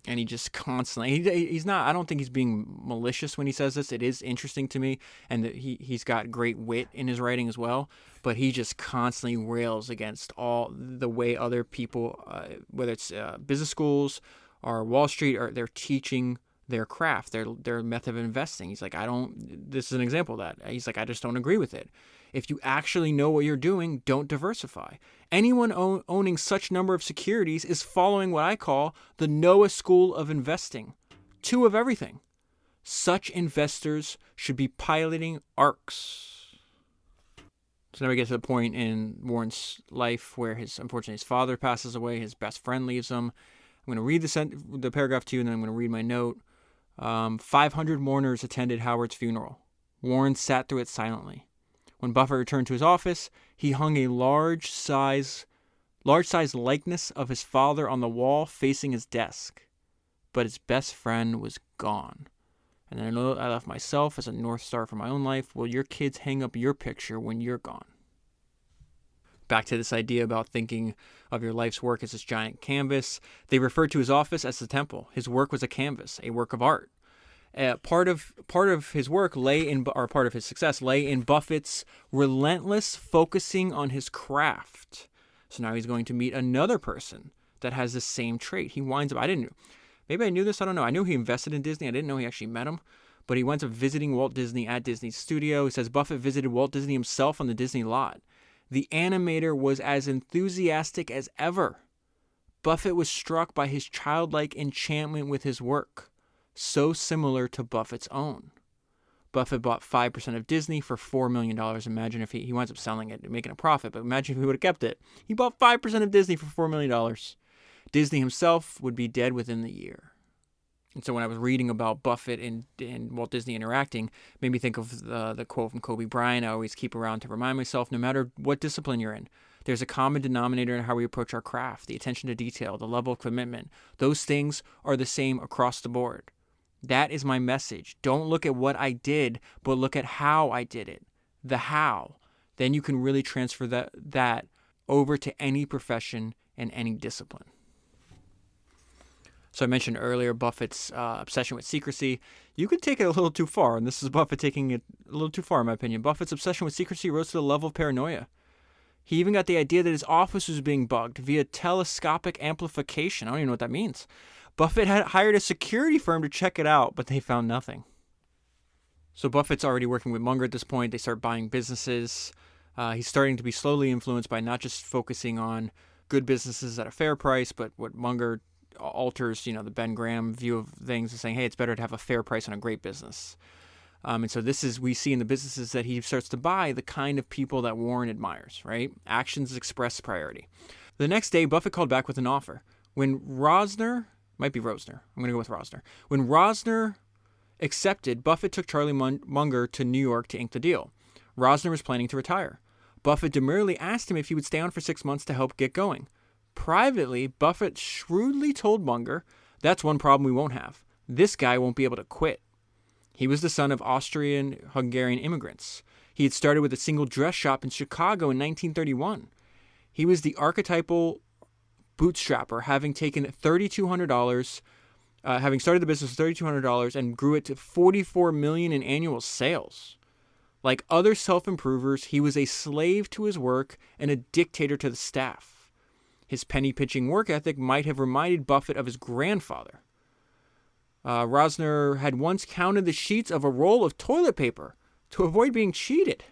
And he just constantly, he's not, I don't think he's being malicious when he says this. It is interesting to me. And he's got great wit in his writing as well. But he just constantly rails against all the way other people, whether it's business schools or Wall Street, or they're teaching their craft, their method of investing. He's like, this is an example of that. He's like, I just don't agree with it. If you actually know what you're doing, don't diversify. Anyone owning such number of securities is following what I call the Noah school of investing. 2 of everything. Such investors should be piloting arcs. So now we get to the point in Warren's life where unfortunately his father passes away, his best friend leaves him. I'm going to read the paragraph to you, and then I'm going to read my note. 500 mourners attended Howard's funeral. Warren sat through it silently. When Buffett returned to his office, he hung a large-size likeness of his father on the wall facing his desk. But his best friend was gone. And then I left myself as a North Star for my own life. Will your kids hang up your picture when you're gone? Back to this idea about thinking of your life's work as this giant canvas. They referred to his office as the temple. His work was a canvas, a work of art. Part of his work part of his success lay in Buffett's relentless focusing on his craft. So now he's going to meet another person that has the same trait. He winds up, maybe I knew this, I don't know. I knew he invested in Disney. I didn't know he actually met him. But he winds up visiting Walt Disney at Disney's studio. He says Buffett visited Walt Disney himself on the Disney lot. The animator was as enthusiastic as ever. Buffett was struck by his childlike enchantment with his work, so similar to Buffett's own. Buffett bought 5% of Disney for $4 million. Imagine if he winds up selling it and making a profit, but imagine if he would have kept it. He bought 5% of Disney for $4 million. Disney himself would be dead within the year. And so when I was reading about Buffett and Walt Disney interacting, it made me think of the quote from Kobe Bryant. I always keep around to remind myself, no matter what discipline you're in, There's a common denominator in how we approach our craft, the attention to detail, the level of commitment. Those things are the same across the board. That is my message. Don't look at what I did, but look at how I did it. The how. Then you can really transfer that over to any profession and any discipline. So I mentioned earlier Buffett's obsession with secrecy. You could take it a little too far, and this is Buffett taking it a little too far, in my opinion. Buffett's obsession with secrecy rose to the level of paranoia. He even got the idea that his office was being bugged via telescopic amplification. I don't even know what that means. Buffett had hired a security firm to check it out, but they found nothing. So Buffett's already working with Munger at this point. They start buying businesses. He's starting to be slowly influenced by not just focusing on good businesses at a fair price, but what Munger alters, the Ben Graham view of things, is saying, hey, it's better to have a fair price on a great business. And so we see in the businesses that he starts to buy the kind of people that Warren admires, right? Actions express priority. The next day, Buffett called back with an offer. When Rosner, might be Rosner, I'm going to go with Rosner. When Rosner accepted, Buffett took Charlie Munger to New York to ink the deal. Rosner was planning to retire. Buffett demurely asked him if he would stay on for 6 months to help get going. Privately, Buffett shrewdly told Munger, that's one problem we won't have. This guy won't be able to quit. He was the son of Austrian-Hungarian immigrants. He had started with a single dress shop in Chicago in 1931. He was the archetypal bootstrapper, having taken $3,200, having started the business with $3,200 and grew it to $44 million in annual sales. Like other self-improvers, he was a slave to his work and a dictator to the staff. His penny-pinching work ethic might have reminded Buffett of his grandfather. Rosner had once counted the sheets of a roll of toilet paper to avoid being cheated.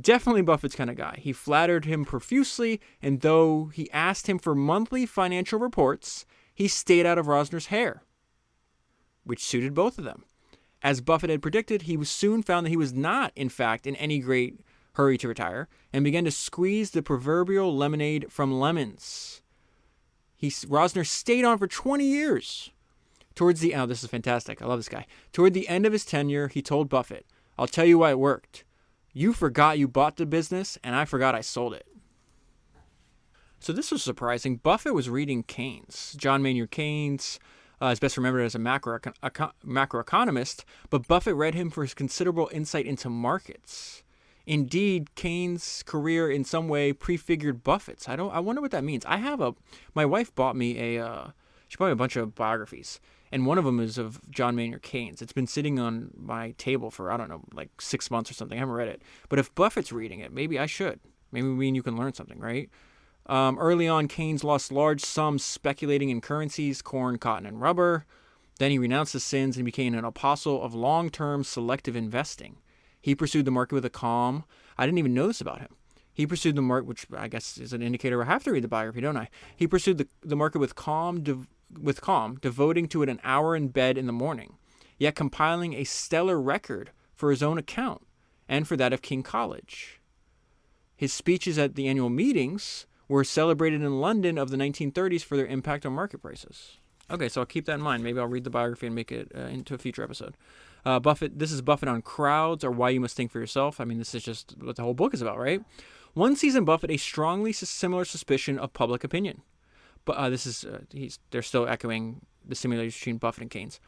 Definitely Buffett's kind of guy. He flattered him profusely, and though he asked him for monthly financial reports, he stayed out of Rosner's hair, which suited both of them. As Buffett had predicted, he soon found that he was not, in fact, in any great hurry to retire, and began to squeeze the proverbial lemonade from lemons. Rosner stayed on for 20 years. This is fantastic. I love this guy. Toward the end of his tenure, he told Buffett, I'll tell you why it worked. You forgot you bought the business, and I forgot I sold it. So this was surprising. Buffett was reading Keynes. John Maynard Keynes is best remembered as a macroeconomist, but Buffett read him for his considerable insight into markets. Indeed, Keynes' career in some way prefigured Buffett's. I wonder what that means. My wife bought me she bought me a bunch of biographies, and one of them is of John Maynard Keynes. It's been sitting on my table for, like 6 months or something. I haven't read it. But if Buffett's reading it, maybe I should. Maybe me and you can learn something, right? Early on, Keynes lost large sums speculating in currencies, corn, cotton, and rubber. Then he renounced his sins and became an apostle of long-term selective investing. He pursued the market with a calm. I didn't even know this about him. He pursued the market, which I guess is an indicator I have to read the biography, don't I? He pursued the market with calm, devoting to it an hour in bed in the morning, yet compiling a stellar record for his own account and for that of King College. His speeches at the annual meetings were celebrated in London of the 1930s for their impact on market prices. Okay, so I'll keep that in mind. Maybe I'll read the biography and make it into a future episode. This is Buffett on crowds, or why you must think for yourself. I mean, this is just what the whole book is about, right? One sees in Buffett a strongly similar suspicion of public opinion. But they're still echoing the similarities between Buffett and Keynes.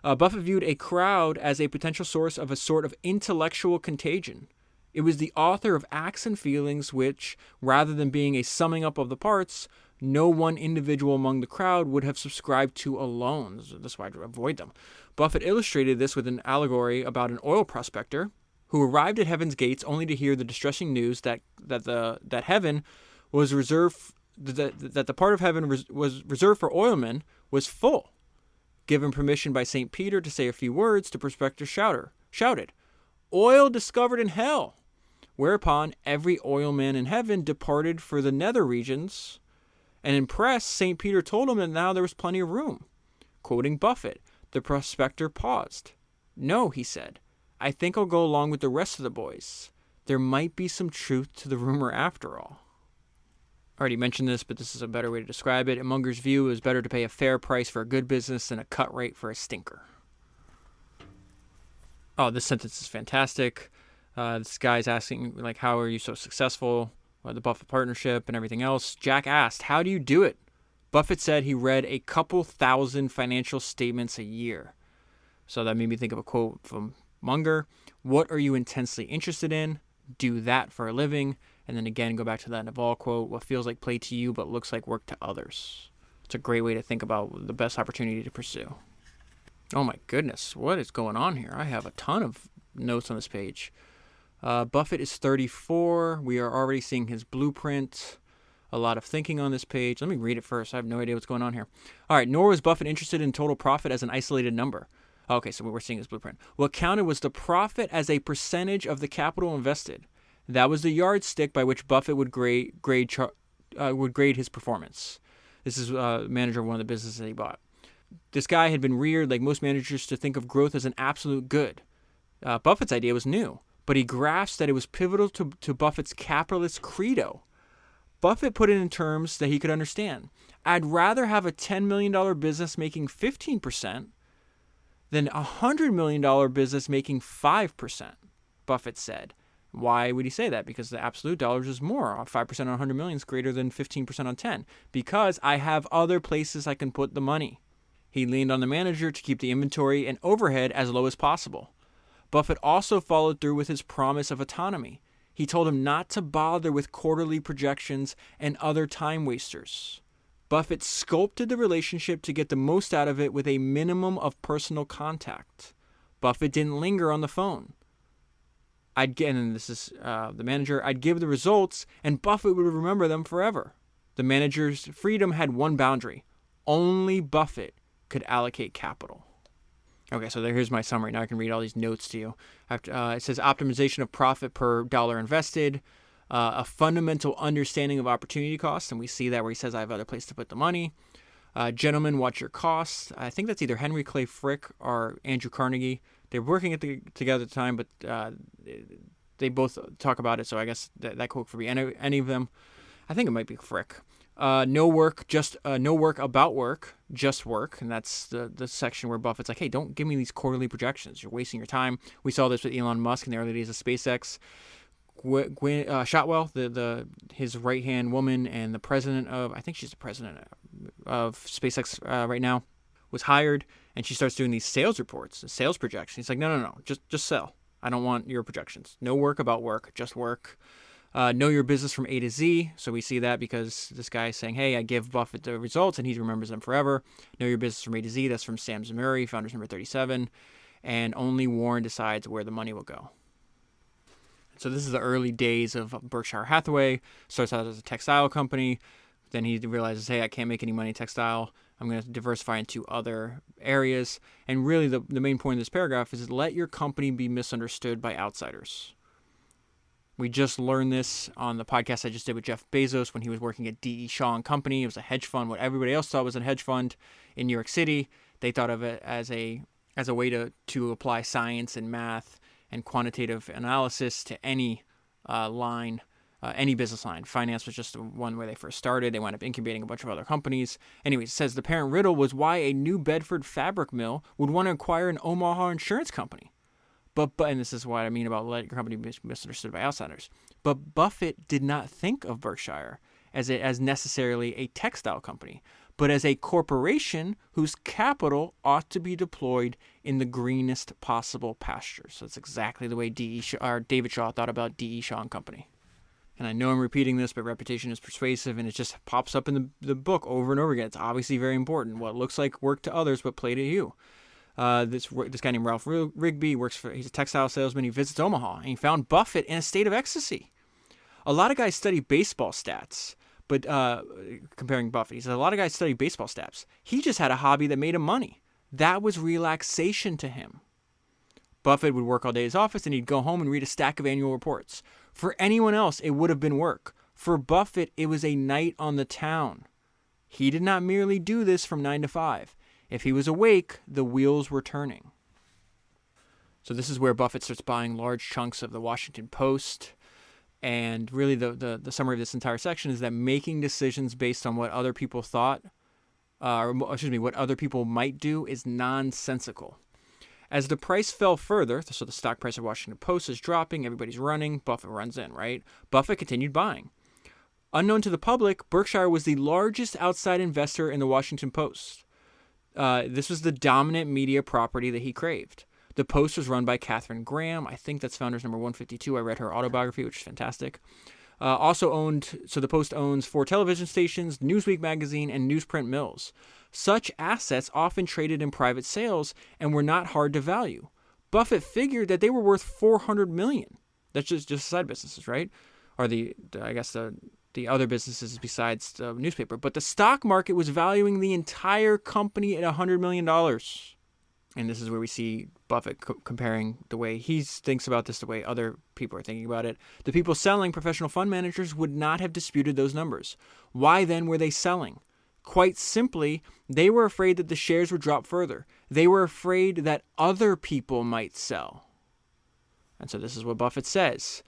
Buffett viewed a crowd as a potential source of a sort of intellectual contagion. It was the author of acts and feelings which, rather than being a summing up of the parts, no one individual among the crowd would have subscribed to alone. That's why I avoid them. Buffett illustrated this with an allegory about an oil prospector who arrived at heaven's gates only to hear the distressing news that heaven was reserved. That the part of heaven was reserved for oilmen was full. Given permission by St. Peter to say a few words, the prospector shouted, "Oil discovered in hell!" Whereupon every oilman in heaven departed for the nether regions, and impressed, St. Peter told him that now there was plenty of room. Quoting Buffett, the prospector paused. "No," he said, "I think I'll go along with the rest of the boys. There might be some truth to the rumor after all." I already mentioned this, but this is a better way to describe it. In Munger's view, it was better to pay a fair price for a good business than a cut rate for a stinker. Oh, this sentence is fantastic. This guy's asking, how are you so successful? the Buffett partnership and everything else. Jack asked, how do you do it? Buffett said he read a couple thousand financial statements a year. So that made me think of a quote from Munger. What are you intensely interested in? Do that for a living. And then again, go back to that Naval quote. What feels like play to you but looks like work to others. It's a great way to think about the best opportunity to pursue. Oh my goodness, what is going on here? I have a ton of notes on this page. Buffett is 34. We are already seeing his blueprint. A lot of thinking on this page. Let me read it first. I have no idea what's going on here. All right, nor was Buffett interested in total profit as an isolated number. Okay, so we're seeing his blueprint. What counted was the profit as a percentage of the capital invested. That was the yardstick by which Buffett would grade his performance. This is manager of one of the businesses that he bought. This guy had been reared, like most managers, to think of growth as an absolute good. Buffett's idea was new, but he grasped that it was pivotal to Buffett's capitalist credo. Buffett put it in terms that he could understand. I'd rather have a $10 million business making 15% than a $100 million business making 5%, Buffett said. Why would he say that? Because the absolute dollars is more. 5% on 100 million is greater than 15% on 10. Because I have other places I can put the money. He leaned on the manager to keep the inventory and overhead as low as possible. Buffett also followed through with his promise of autonomy. He told him not to bother with quarterly projections and other time wasters. Buffett sculpted the relationship to get the most out of it with a minimum of personal contact. Buffett didn't linger on the phone. And this is the manager, I'd give the results and Buffett would remember them forever. The manager's freedom had one boundary. Only Buffett could allocate capital. Okay, so here's my summary. Now I can read all these notes to you. It says optimization of profit per dollar invested, a fundamental understanding of opportunity costs, and we see that where he says I have other places to put the money. Gentlemen, watch your costs. I think that's either Henry Clay Frick or Andrew Carnegie. They were working together at the time, but they both talk about it, so I guess that quote could be any of them. I think it might be Frick. No work about work, just work. And that's the section where Buffett's like, hey, don't give me these quarterly projections. You're wasting your time. We saw this with Elon Musk in the early days of SpaceX. Shotwell, his right-hand woman and the president of, I think she's the president of SpaceX right now, was hired. And she starts doing these sales reports, sales projections. He's like, no, just sell. I don't want your projections. No work about work, just work. Know your business from A to Z. So we see that because this guy is saying, hey, I give Buffett the results and he remembers them forever. Know your business from A to Z. That's from Sam Zamuri, Founders number 37. And only Warren decides where the money will go. So this is the early days of Berkshire Hathaway. Starts out as a textile company. Then he realizes, hey, I can't make any money in textile. I'm going to diversify into other areas. And really the main point of this paragraph is let your company be misunderstood by outsiders. We just learned this on the podcast I just did with Jeff Bezos when he was working at D.E. Shaw and Company. It was a hedge fund. What everybody else thought was a hedge fund in New York City, they thought of it as a way to apply science and math and quantitative analysis to any any business line. Finance was just the one where they first started. They wound up incubating a bunch of other companies. Anyways, it says the parent riddle was why a New Bedford fabric mill would want to acquire an Omaha insurance company. But and this is what I mean about letting your company be misunderstood by outsiders. But Buffett did not think of Berkshire as necessarily a textile company, but as a corporation whose capital ought to be deployed in the greenest possible pastures. So that's exactly the way David Shaw thought about D.E. Shaw and Company. And I know I'm repeating this, but reputation is persuasive, and it just pops up in the book over and over again. It's obviously very important. What looks like work to others, but play to you. This guy named Ralph Rigby he's a textile salesman. He visits Omaha and he found Buffett in a state of ecstasy. A lot of guys study baseball stats, but comparing Buffett, he said a lot of guys study baseball stats. He just had a hobby that made him money. That was relaxation to him. Buffett would work all day at his office and he'd go home and read a stack of annual reports. For anyone else, it would have been work. For Buffett, it was a night on the town. He did not merely do this from 9 to 5. If he was awake, the wheels were turning. So this is where Buffett starts buying large chunks of the Washington Post. And really the summary of this entire section is that making decisions based on what other people thought, what other people might do is nonsensical. As the price fell further, so the stock price of Washington Post is dropping, everybody's running, Buffett runs in, right? Buffett continued buying. Unknown to the public, Berkshire was the largest outside investor in the Washington Post. This was the dominant media property that he craved. The Post was run by Katharine Graham. I think that's founder's number 152. I read her autobiography, which is fantastic. The Post owns 4 television stations, Newsweek magazine, and newsprint mills. Such assets often traded in private sales and were not hard to value. Buffett figured that they were worth $400 million. That's just side businesses, right? Or the other businesses besides the newspaper. But the stock market was valuing the entire company at $100 million. And this is where we see Buffett comparing the way he thinks about this, the way other people are thinking about it. The people selling, professional fund managers, would not have disputed those numbers. Why then were they selling? Quite simply, they were afraid that the shares would drop further. They were afraid that other people might sell. And so this is what Buffett says.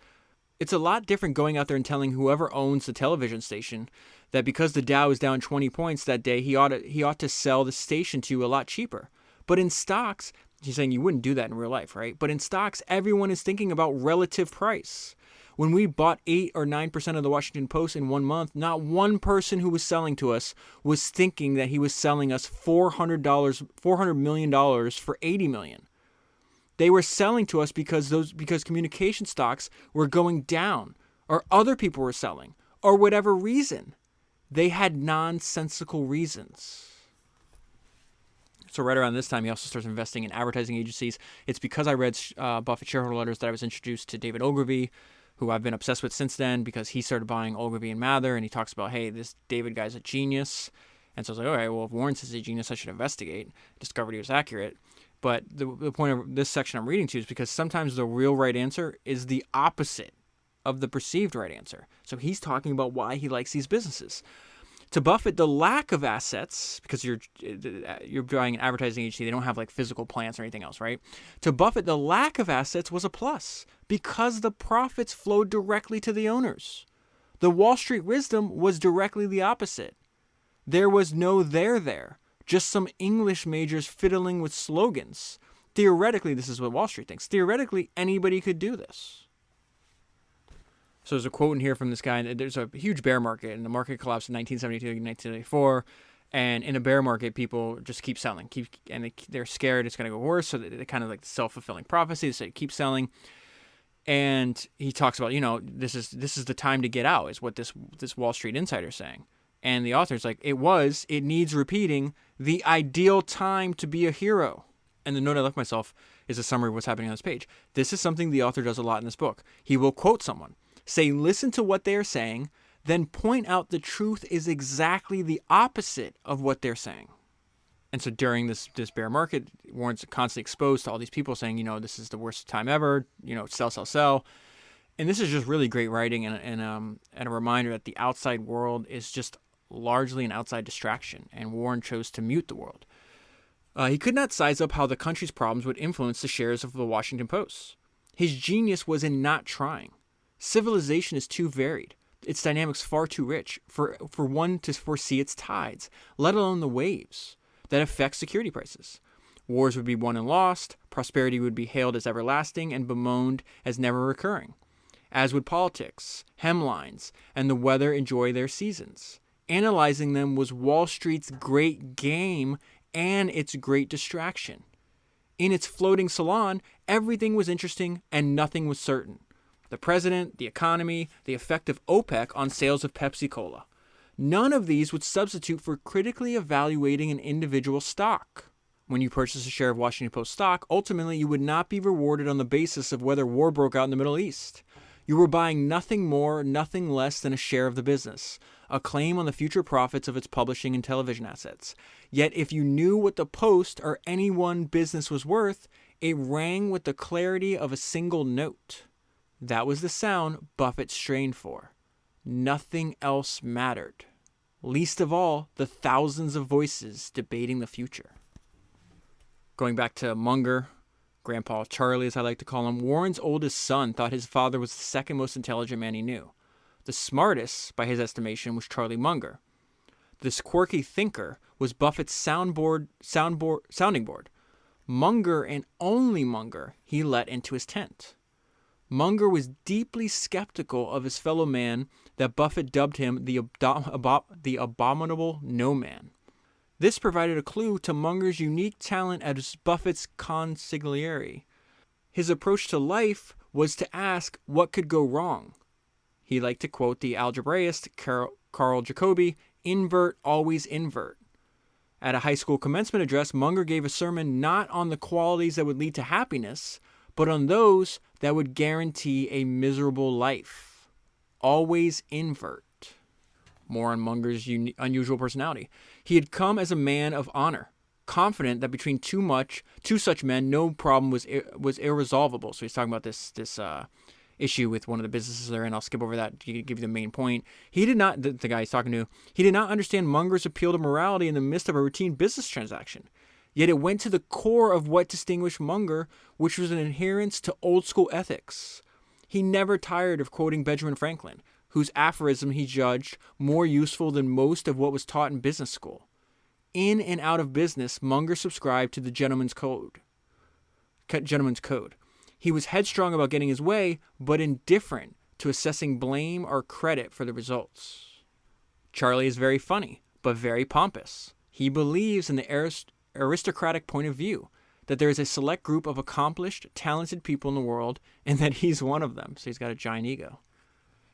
It's a lot different going out there and telling whoever owns the television station that because the Dow is down 20 points that day, he ought to sell the station to you a lot cheaper. But in stocks, he's saying you wouldn't do that in real life, right? But in stocks, everyone is thinking about relative price. When we bought 8 or 9% of the Washington Post in 1 month, not one person who was selling to us was thinking that he was selling us $400 million for $80 million. They were selling to us because communication stocks were going down, or other people were selling, or whatever reason. They had nonsensical reasons. So right around this time, he also starts investing in advertising agencies. It's because I read Buffett shareholder letters that I was introduced to David Ogilvy, who I've been obsessed with since then because he started buying Ogilvy and Mather, and he talks about, hey, this David guy's a genius. And so I was like, all right, well, if Warren says he's a genius, I should investigate. Discovered he was accurate. But the point of this section I'm reading to is because sometimes the real right answer is the opposite of the perceived right answer. So he's talking about why he likes these businesses. To Buffett, the lack of assets, because you're buying an advertising agency, they don't have like physical plants or anything else, right? To Buffett, the lack of assets was a plus because the profits flowed directly to the owners. The Wall Street wisdom was directly the opposite. There was no there, just some English majors fiddling with slogans. Theoretically, this is what Wall Street thinks. Theoretically, anybody could do this. So there's a quote in here from this guy, and there's a huge bear market, and the market collapsed in 1972 and 1984. And in a bear market, people just keep selling, they're scared it's going to go worse. So they kind of like self-fulfilling prophecy. They say keep selling, and he talks about this is the time to get out, is what this Wall Street insider is saying. And the author's like, it needs repeating, the ideal time to be a hero. And the note I left myself is a summary of what's happening on this page. This is something the author does a lot in this book. He will quote someone, say, listen to what they are saying, then point out the truth is exactly the opposite of what they're saying. And so during this bear market, Warren's constantly exposed to all these people saying, this is the worst time ever, sell. And this is just really great writing and a reminder that the outside world is just largely an outside distraction, and Warren chose to mute the world. He could not size up how the country's problems would influence the shares of the Washington Post. His genius was in not trying. Civilization is too varied, its dynamics far too rich for one to foresee its tides, let alone the waves that affect security prices. Wars would be won and lost, prosperity would be hailed as everlasting and bemoaned as never recurring, as would politics, hemlines, and the weather enjoy their seasons. Analyzing them was Wall Street's great game and its great distraction. In its floating salon, everything was interesting and nothing was certain. The president, the economy, the effect of OPEC on sales of Pepsi Cola. None of these would substitute for critically evaluating an individual stock. When you purchase a share of Washington Post stock, ultimately you would not be rewarded on the basis of whether war broke out in the Middle East. You were buying nothing more, nothing less than a share of the business, a claim on the future profits of its publishing and television assets. Yet if you knew what the Post or any one business was worth, it rang with the clarity of a single note. That was the sound Buffett strained for. Nothing else mattered. Least of all, the thousands of voices debating the future. Going back to Munger, Grandpa Charlie, as I like to call him, Warren's oldest son thought his father was the second most intelligent man he knew. The smartest, by his estimation, was Charlie Munger. This quirky thinker was Buffett's sounding board. Munger, and only Munger, he let into his tent. Munger was deeply skeptical of his fellow man that Buffett dubbed him the abominable no-man. This provided a clue to Munger's unique talent as Buffett's consigliere. His approach to life was to ask what could go wrong. He liked to quote the algebraist Carl Jacobi, "Invert, always invert." At a high school commencement address, Munger gave a sermon not on the qualities that would lead to happiness, but on those that would guarantee a miserable life. Always invert. More on Munger's unusual personality. He had come as a man of honor, confident that between two such men, no problem was irresolvable. So he's talking about this issue with one of the businesses they're in. I'll skip over that to give you the main point. He did not, the guy he's talking to, he did not understand Munger's appeal to morality in the midst of a routine business transaction. Yet it went to the core of what distinguished Munger, which was an adherence to old school ethics. He never tired of quoting Benjamin Franklin, whose aphorism he judged more useful than most of what was taught in business school. In and out of business, Munger subscribed to the gentleman's code. He was headstrong about getting his way, but indifferent to assessing blame or credit for the results. Charlie is very funny, but very pompous. He believes in the aristocratic point of view, that there is a select group of accomplished, talented people in the world, and that he's one of them. So he's got a giant ego.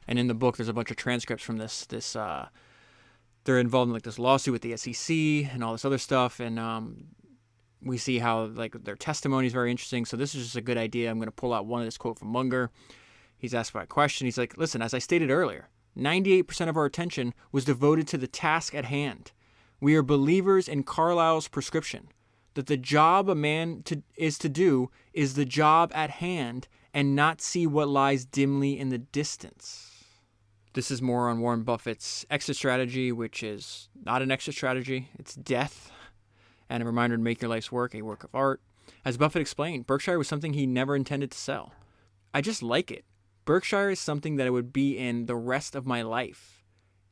And in the book, there's a bunch of transcripts from this they're involved in like this lawsuit with the SEC and all this other stuff. And we see how like their testimony is very interesting. So this is just a good idea. I'm going to pull out one of this quote from Munger. He's asked by a question. He's like, listen, as I stated earlier, 98% of our attention was devoted to the task at hand. We are believers in Carlyle's prescription that the job a man is to do is the job at hand and not see what lies dimly in the distance. This is more on Warren Buffett's exit strategy, which is not an exit strategy. It's death. And a reminder to make your life's work a work of art. As Buffett explained, Berkshire was something he never intended to sell. I just like it. Berkshire is something that I would be in the rest of my life.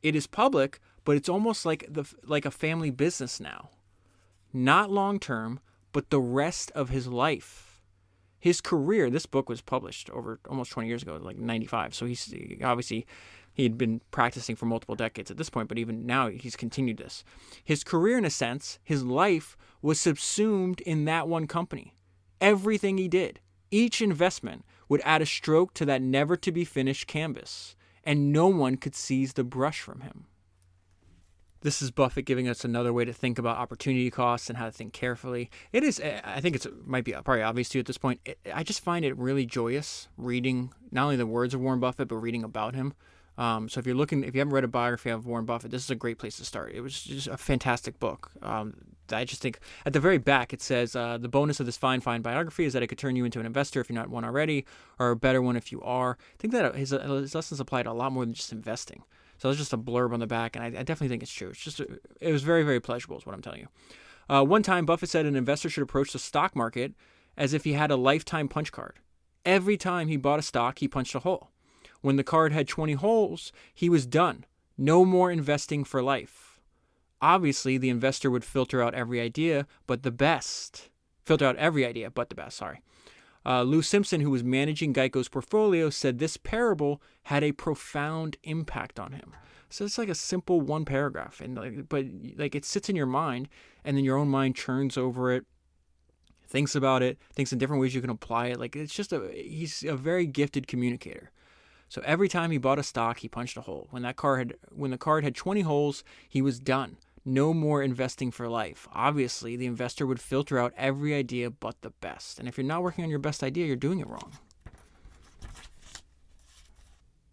It is public, but it's almost like a family business now. Not long term, but the rest of his life. His career, this book was published over almost 20 years ago, like 95. So he had been practicing for multiple decades at this point, but even now he's continued this. His career, in a sense, his life was subsumed in that one company. Everything he did, each investment would add a stroke to that never-to-be-finished canvas, and no one could seize the brush from him. This is Buffett giving us another way to think about opportunity costs and how to think carefully. It is, I think it might be probably obvious to you at this point. I just find it really joyous reading not only the words of Warren Buffett, but reading about him. So if you haven't read a biography of Warren Buffett, this is a great place to start. It was just a fantastic book. I just think at the very back it says, the bonus of this fine biography is that it could turn you into an investor if you're not one already, or a better one if you are. I think that his lessons apply to a lot more than just investing. So it's just a blurb on the back, and I definitely think it's true. It was very, very pleasurable is what I'm telling you. One time, Buffett said an investor should approach the stock market as if he had a lifetime punch card. Every time he bought a stock, he punched a hole. When the card had 20 holes, he was done. No more investing for life. Obviously, the investor would filter out every idea but the best. Lou Simpson, who was managing Geico's portfolio, said this parable had a profound impact on him. So it's like a simple one paragraph, but it sits in your mind, and then your own mind churns over it, thinks about it, thinks in different ways you can apply it. He's a very gifted communicator. So every time he bought a stock, he punched a hole. When the card had 20 holes, he was done. No more investing for life. Obviously, the investor would filter out every idea but the best. And if you're not working on your best idea, you're doing it wrong.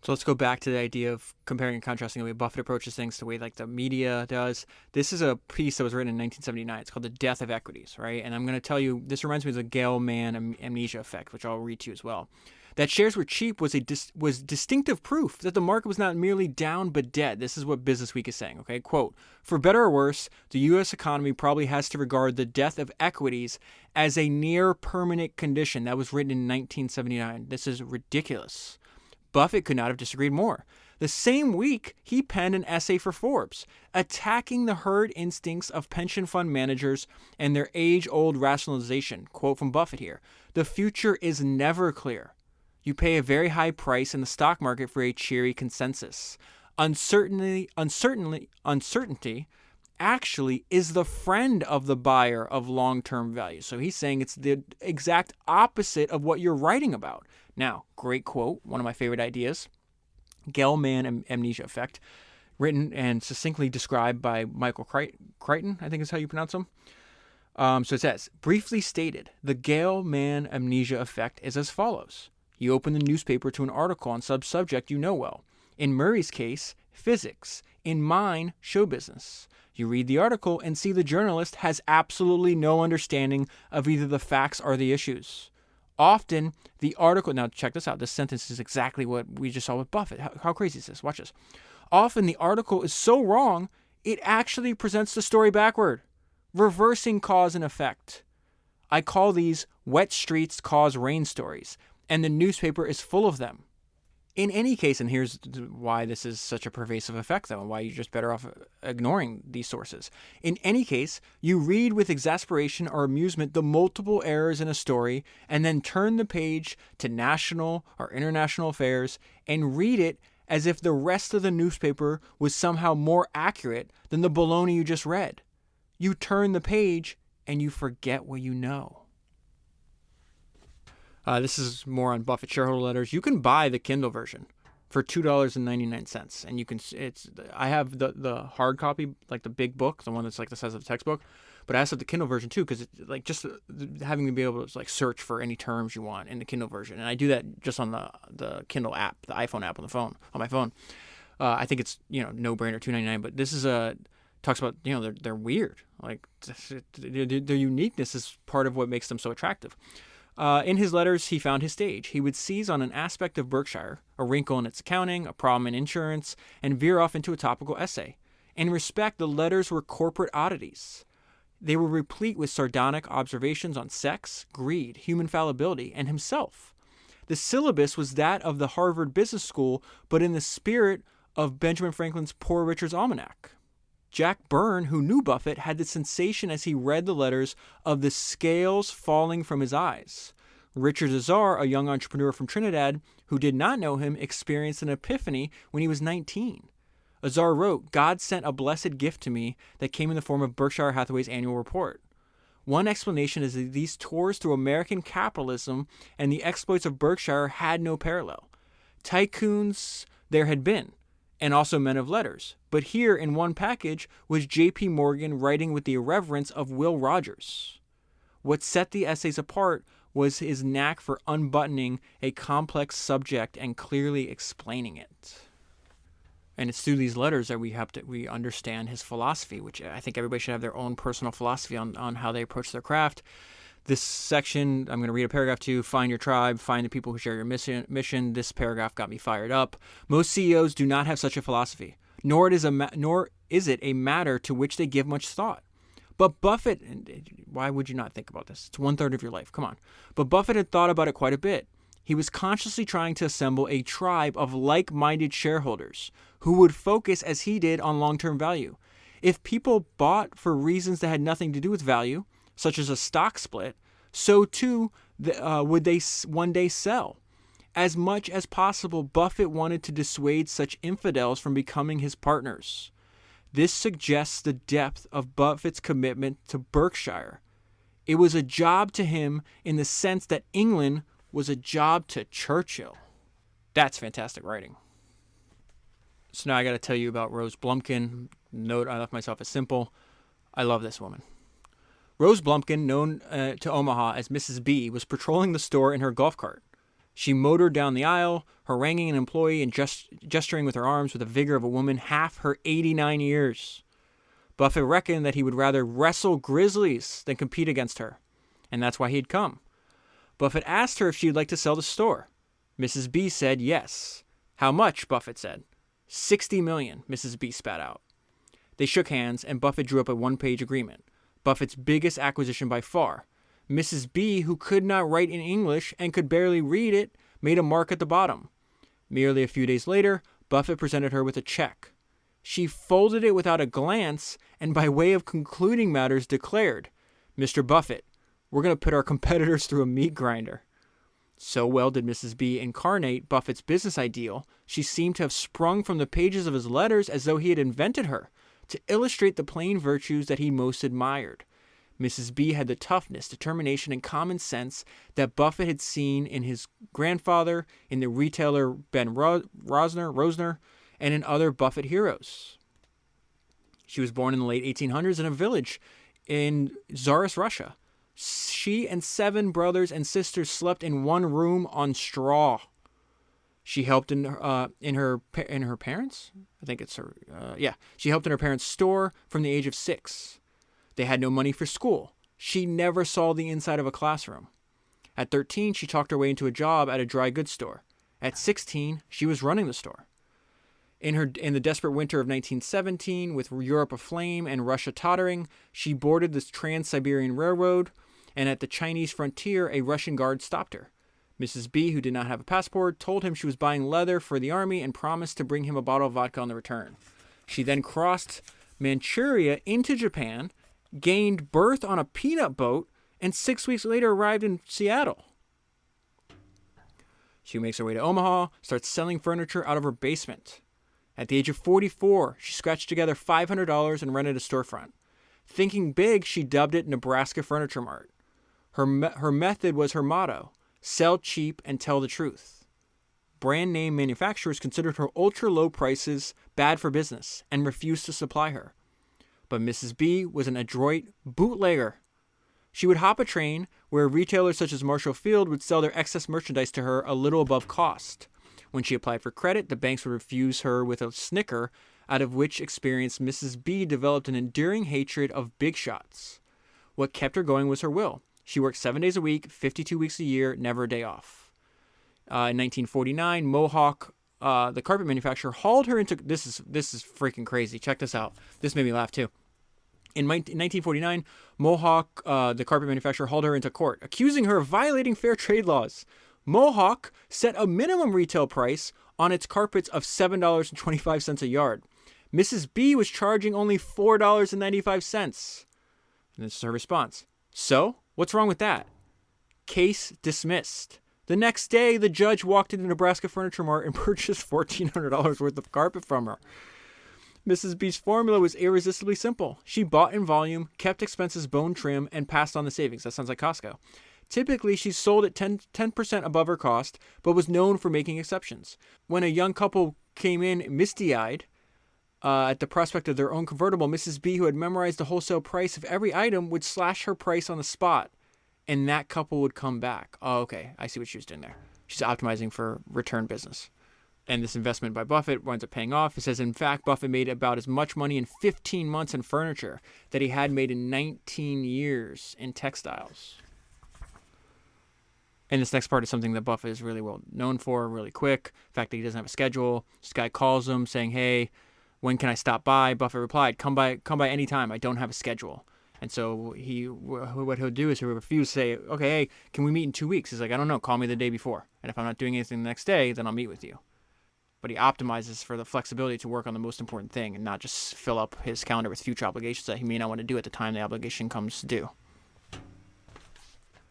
So let's go back to the idea of comparing and contrasting the way Buffett approaches things to the way like the media does. This is a piece that was written in 1979. It's called The Death of Equities, right? And I'm going to tell you, this reminds me of the Gell-Mann amnesia effect, which I'll read to you as well. That shares were cheap was distinctive proof that the market was not merely down but dead. This is what Business Week is saying, okay? Quote, for better or worse, the U.S. economy probably has to regard the death of equities as a near permanent condition. That was written in 1979. This is ridiculous. Buffett could not have disagreed more. The same week, he penned an essay for Forbes, attacking the herd instincts of pension fund managers and their age-old rationalization. Quote from Buffett here, the future is never clear. You pay a very high price in the stock market for a cheery consensus. Uncertainty actually is the friend of the buyer of long-term value. So he's saying it's the exact opposite of what you're writing about. Now, great quote, one of my favorite ideas, Gell-Mann amnesia effect, written and succinctly described by Michael Crichton, I think is how you pronounce him. So it says, briefly stated, the Gell-Mann amnesia effect is as follows. You open the newspaper to an article on some subject you know well. In Murray's case, physics. In mine, show business. You read the article and see the journalist has absolutely no understanding of either the facts or the issues. Often, the article... Now, check this out. This sentence is exactly what we just saw with Buffett. How crazy is this? Watch this. Often, the article is so wrong, it actually presents the story backward, reversing cause and effect. I call these wet streets cause rain stories, and the newspaper is full of them. In any case, and here's why this is such a pervasive effect, though, and why you're just better off ignoring these sources. In any case, you read with exasperation or amusement the multiple errors in a story, and then turn the page to national or international affairs and read it as if the rest of the newspaper was somehow more accurate than the baloney you just read. You turn the page and you forget what you know. This is more on Buffett shareholder letters. You can buy the Kindle version for $2.99, and you can. I have the hard copy, like the big book, the one that's like the size of a textbook, but I also have the Kindle version too, because like just having to be able to like search for any terms you want in the Kindle version, and I do that just on the Kindle app, the iPhone app on my phone. I think it's no brainer $2.99, but this is talks about they're weird, like their uniqueness is part of what makes them so attractive. In his letters, he found his stage. He would seize on an aspect of Berkshire, a wrinkle in its accounting, a problem in insurance, and veer off into a topical essay. In respect, the letters were corporate oddities. They were replete with sardonic observations on sex, greed, human fallibility, and himself. The syllabus was that of the Harvard Business School, but in the spirit of Benjamin Franklin's Poor Richard's Almanac. Jack Byrne, who knew Buffett, had the sensation as he read the letters of the scales falling from his eyes. Richard Azar, a young entrepreneur from Trinidad, who did not know him, experienced an epiphany when he was 19. Azar wrote, God sent a blessed gift to me that came in the form of Berkshire Hathaway's annual report. One explanation is that these tours through American capitalism and the exploits of Berkshire had no parallel. Tycoons there had been, and also men of letters. But here in one package was J.P. Morgan writing with the irreverence of Will Rogers. What set the essays apart was his knack for unbuttoning a complex subject and clearly explaining it. And it's through these letters that we understand his philosophy, which I think everybody should have their own personal philosophy on how they approach their craft. This section, I'm going to read a paragraph to find your tribe, find the people who share your mission. This paragraph got me fired up. Most CEOs do not have such a philosophy, nor is it a matter to which they give much thought. But Buffett, why would you not think about this? It's 1/3 of your life. Come on. But Buffett had thought about it quite a bit. He was consciously trying to assemble a tribe of like-minded shareholders who would focus as he did on long-term value. If people bought for reasons that had nothing to do with value, such as a stock split, so too would they one day sell. As much as possible, Buffett wanted to dissuade such infidels from becoming his partners. This suggests the depth of Buffett's commitment to Berkshire. It was a job to him in the sense that England was a job to Churchill. That's fantastic writing. So now I got to tell you about Rose Blumkin. Note I left myself as simple. I love this woman. Rose Blumkin, known to Omaha as Mrs. B, was patrolling the store in her golf cart. She motored down the aisle, haranguing an employee and gesturing with her arms with the vigor of a woman half her 89 years. Buffett reckoned that he would rather wrestle grizzlies than compete against her, and that's why he'd come. Buffett asked her if she'd like to sell the store. Mrs. B said yes. How much? Buffett said. $60 million, Mrs. B spat out. They shook hands, and Buffett drew up a one-page agreement. Buffett's biggest acquisition by far. Mrs. B, who could not write in English and could barely read it, made a mark at the bottom. Merely a few days later, Buffett presented her with a check. She folded it without a glance and by way of concluding matters declared, Mr. Buffett, we're going to put our competitors through a meat grinder. So well did Mrs. B incarnate Buffett's business ideal, she seemed to have sprung from the pages of his letters as though he had invented her, to illustrate the plain virtues that he most admired. Mrs. B had the toughness, determination, and common sense that Buffett had seen in his grandfather, in the retailer Ben Rosner, and in other Buffett heroes. She was born in the late 1800s in a village in Tsarist Russia. She and 7 brothers and sisters slept in one room on straw. She helped in her parents. I think it's her. She helped in her parents' store from the age of 6. They had no money for school. She never saw the inside of a classroom. At 13, she talked her way into a job at a dry goods store. At 16, she was running the store. In the desperate winter of 1917, with Europe aflame and Russia tottering, she boarded the Trans-Siberian Railroad, and at the Chinese frontier, a Russian guard stopped her. Mrs. B, who did not have a passport, told him she was buying leather for the army and promised to bring him a bottle of vodka on the return. She then crossed Manchuria into Japan, gained birth on a peanut boat, and 6 weeks later arrived in Seattle. She makes her way to Omaha, starts selling furniture out of her basement. At the age of 44, she scratched together $500 and rented a storefront. Thinking big, she dubbed it Nebraska Furniture Mart. Her method was her motto: sell cheap and tell the truth. Brand name manufacturers considered her ultra-low prices bad for business and refused to supply her. But Mrs. B was an adroit bootlegger. She would hop a train where retailers such as Marshall Field would sell their excess merchandise to her a little above cost. When she applied for credit, the banks would refuse her with a snicker, out of which experience Mrs. B developed an enduring hatred of big shots. What kept her going was her will. She worked 7 days a week, 52 weeks a year, never a day off. In 1949, Mohawk, the carpet manufacturer, hauled her into... This is freaking crazy. Check this out. This made me laugh too. In 1949, Mohawk, the carpet manufacturer, hauled her into court, accusing her of violating fair trade laws. Mohawk set a minimum retail price on its carpets of $7.25 a yard. Mrs. B was charging only $4.95. And this is her response. So, what's wrong with that? Case dismissed. The next day, the judge walked into Nebraska Furniture Mart and purchased $1,400 worth of carpet from her. Mrs. B's formula was irresistibly simple. She bought in volume, kept expenses bone trim, and passed on the savings. That sounds like Costco. Typically, she sold at 10% above her cost, but was known for making exceptions. When a young couple came in misty-eyed at the prospect of their own convertible, Mrs. B, who had memorized the wholesale price of every item, would slash her price on the spot, and that couple would come back. Oh, okay. I see what she was doing there. She's optimizing for return business. And this investment by Buffett winds up paying off. It says, in fact, Buffett made about as much money in 15 months in furniture that he had made in 19 years in textiles. And this next part is something that Buffett is really well known for, really quick. The fact that he doesn't have a schedule. This guy calls him saying, hey, when can I stop by? Buffett replied, come by any time. I don't have a schedule. And so what he'll do is he'll refuse to say, okay, hey, can we meet in 2 weeks? He's like, I don't know. Call me the day before. And if I'm not doing anything the next day, then I'll meet with you. But he optimizes for the flexibility to work on the most important thing and not just fill up his calendar with future obligations that he may not want to do at the time the obligation comes due.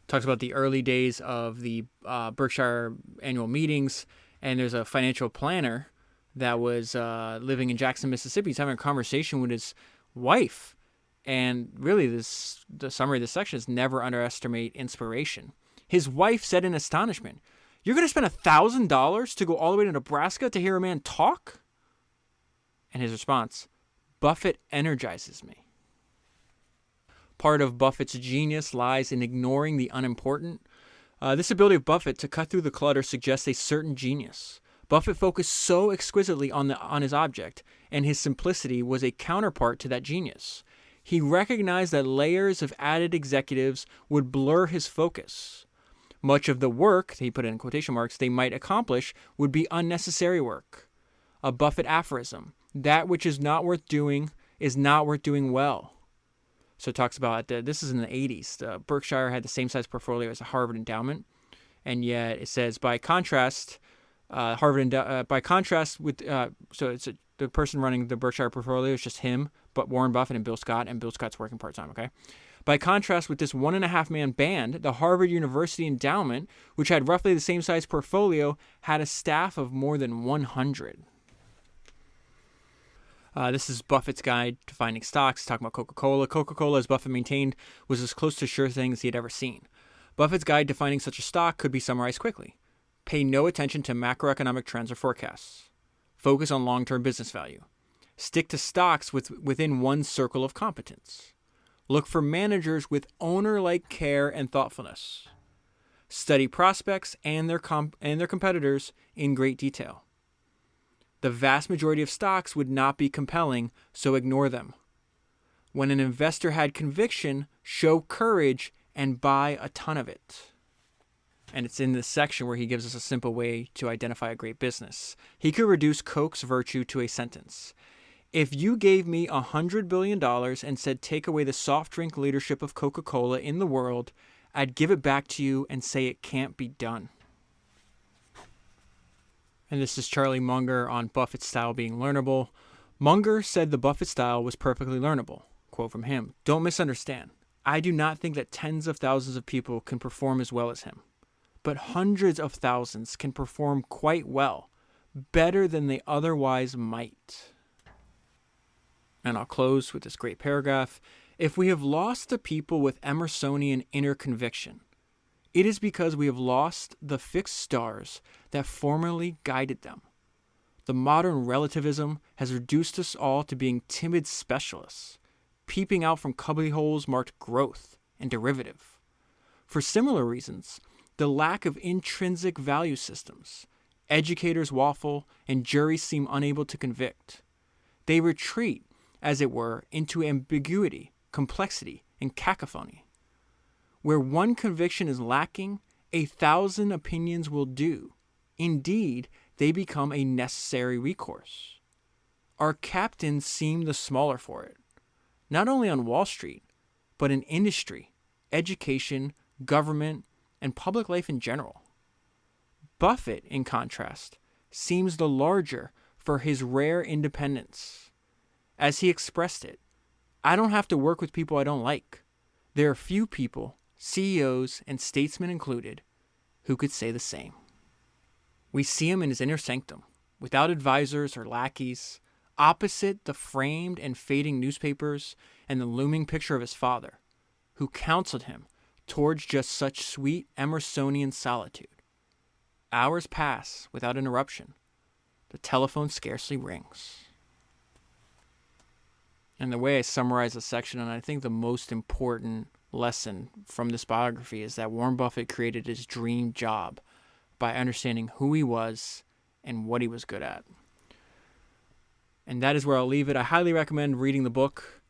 Talks about the early days of the Berkshire annual meetings, and there's a financial planner that was living in Jackson, Mississippi. He's having a conversation with his wife, and really the summary of this section is never underestimate inspiration. His wife said in astonishment, "You're going to spend $1,000 to go all the way to Nebraska to hear a man talk?" And his response, "Buffett energizes me." Part of Buffett's genius lies in ignoring the unimportant. This ability of Buffett to cut through the clutter suggests a certain genius. Buffett focused so exquisitely on his object, and his simplicity was a counterpart to that genius. He recognized that layers of added executives would blur his focus. Much of the work, he put it in quotation marks, they might accomplish would be unnecessary work. A Buffett aphorism, that which is not worth doing is not worth doing well. So it talks about, this is in the 80s, Berkshire had the same size portfolio as a Harvard endowment, and yet it says, by contrast, the person running the Berkshire portfolio is just him, but Warren Buffett and Bill Scott's working part-time, okay? By contrast with this 1.5-man band, the Harvard University Endowment, which had roughly the same size portfolio, had a staff of more than 100. This is Buffett's guide to finding stocks, talking about Coca-Cola. Coca-Cola, as Buffett maintained, was as close to sure thing as he had ever seen. Buffett's guide to finding such a stock could be summarized quickly. Pay no attention to macroeconomic trends or forecasts. Focus on long-term business value. Stick to stocks within one circle of competence. Look for managers with owner-like care and thoughtfulness. Study prospects and their competitors in great detail. The vast majority of stocks would not be compelling, so ignore them. When an investor had conviction, show courage and buy a ton of it. And it's in this section where he gives us a simple way to identify a great business. He could reduce Coke's virtue to a sentence. If you gave me $100 billion and said take away the soft drink leadership of Coca-Cola in the world, I'd give it back to you and say it can't be done. And this is Charlie Munger on Buffett's style being learnable. Munger said the Buffett style was perfectly learnable. Quote from him, "Don't misunderstand. I do not think that tens of thousands of people can perform as well as him. But hundreds of thousands can perform quite well, better than they otherwise might." And I'll close with this great paragraph. If we have lost the people with Emersonian inner conviction, it is because we have lost the fixed stars that formerly guided them. The modern relativism has reduced us all to being timid specialists, peeping out from cubbyholes marked growth and derivative. For similar reasons, the lack of intrinsic value systems, educators waffle and juries seem unable to convict. They retreat, as it were, into ambiguity, complexity, and cacophony. Where one conviction is lacking, 1,000 opinions will do. Indeed, they become a necessary recourse. Our captains seem the smaller for it, not only on Wall Street, but in industry, education, government, and public life in general. Buffett, in contrast, seems the larger for his rare independence. As he expressed it, "I don't have to work with people I don't like. There are few people, CEOs and statesmen included, who could say the same." We see him in his inner sanctum, without advisors or lackeys, opposite the framed and fading newspapers and the looming picture of his father, who counseled him towards just such sweet Emersonian solitude. Hours pass without interruption. The telephone scarcely rings. And the way I summarize the section, and I think the most important lesson from this biography, is that Warren Buffett created his dream job by understanding who he was and what he was good at. And that is where I'll leave it. I highly recommend reading the book.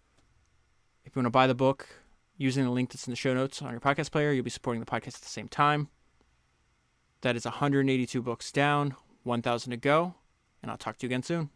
If you want to buy the book, using the link that's in the show notes on your podcast player, you'll be supporting the podcast at the same time. That is 182 books down, 1,000 to go, and I'll talk to you again soon.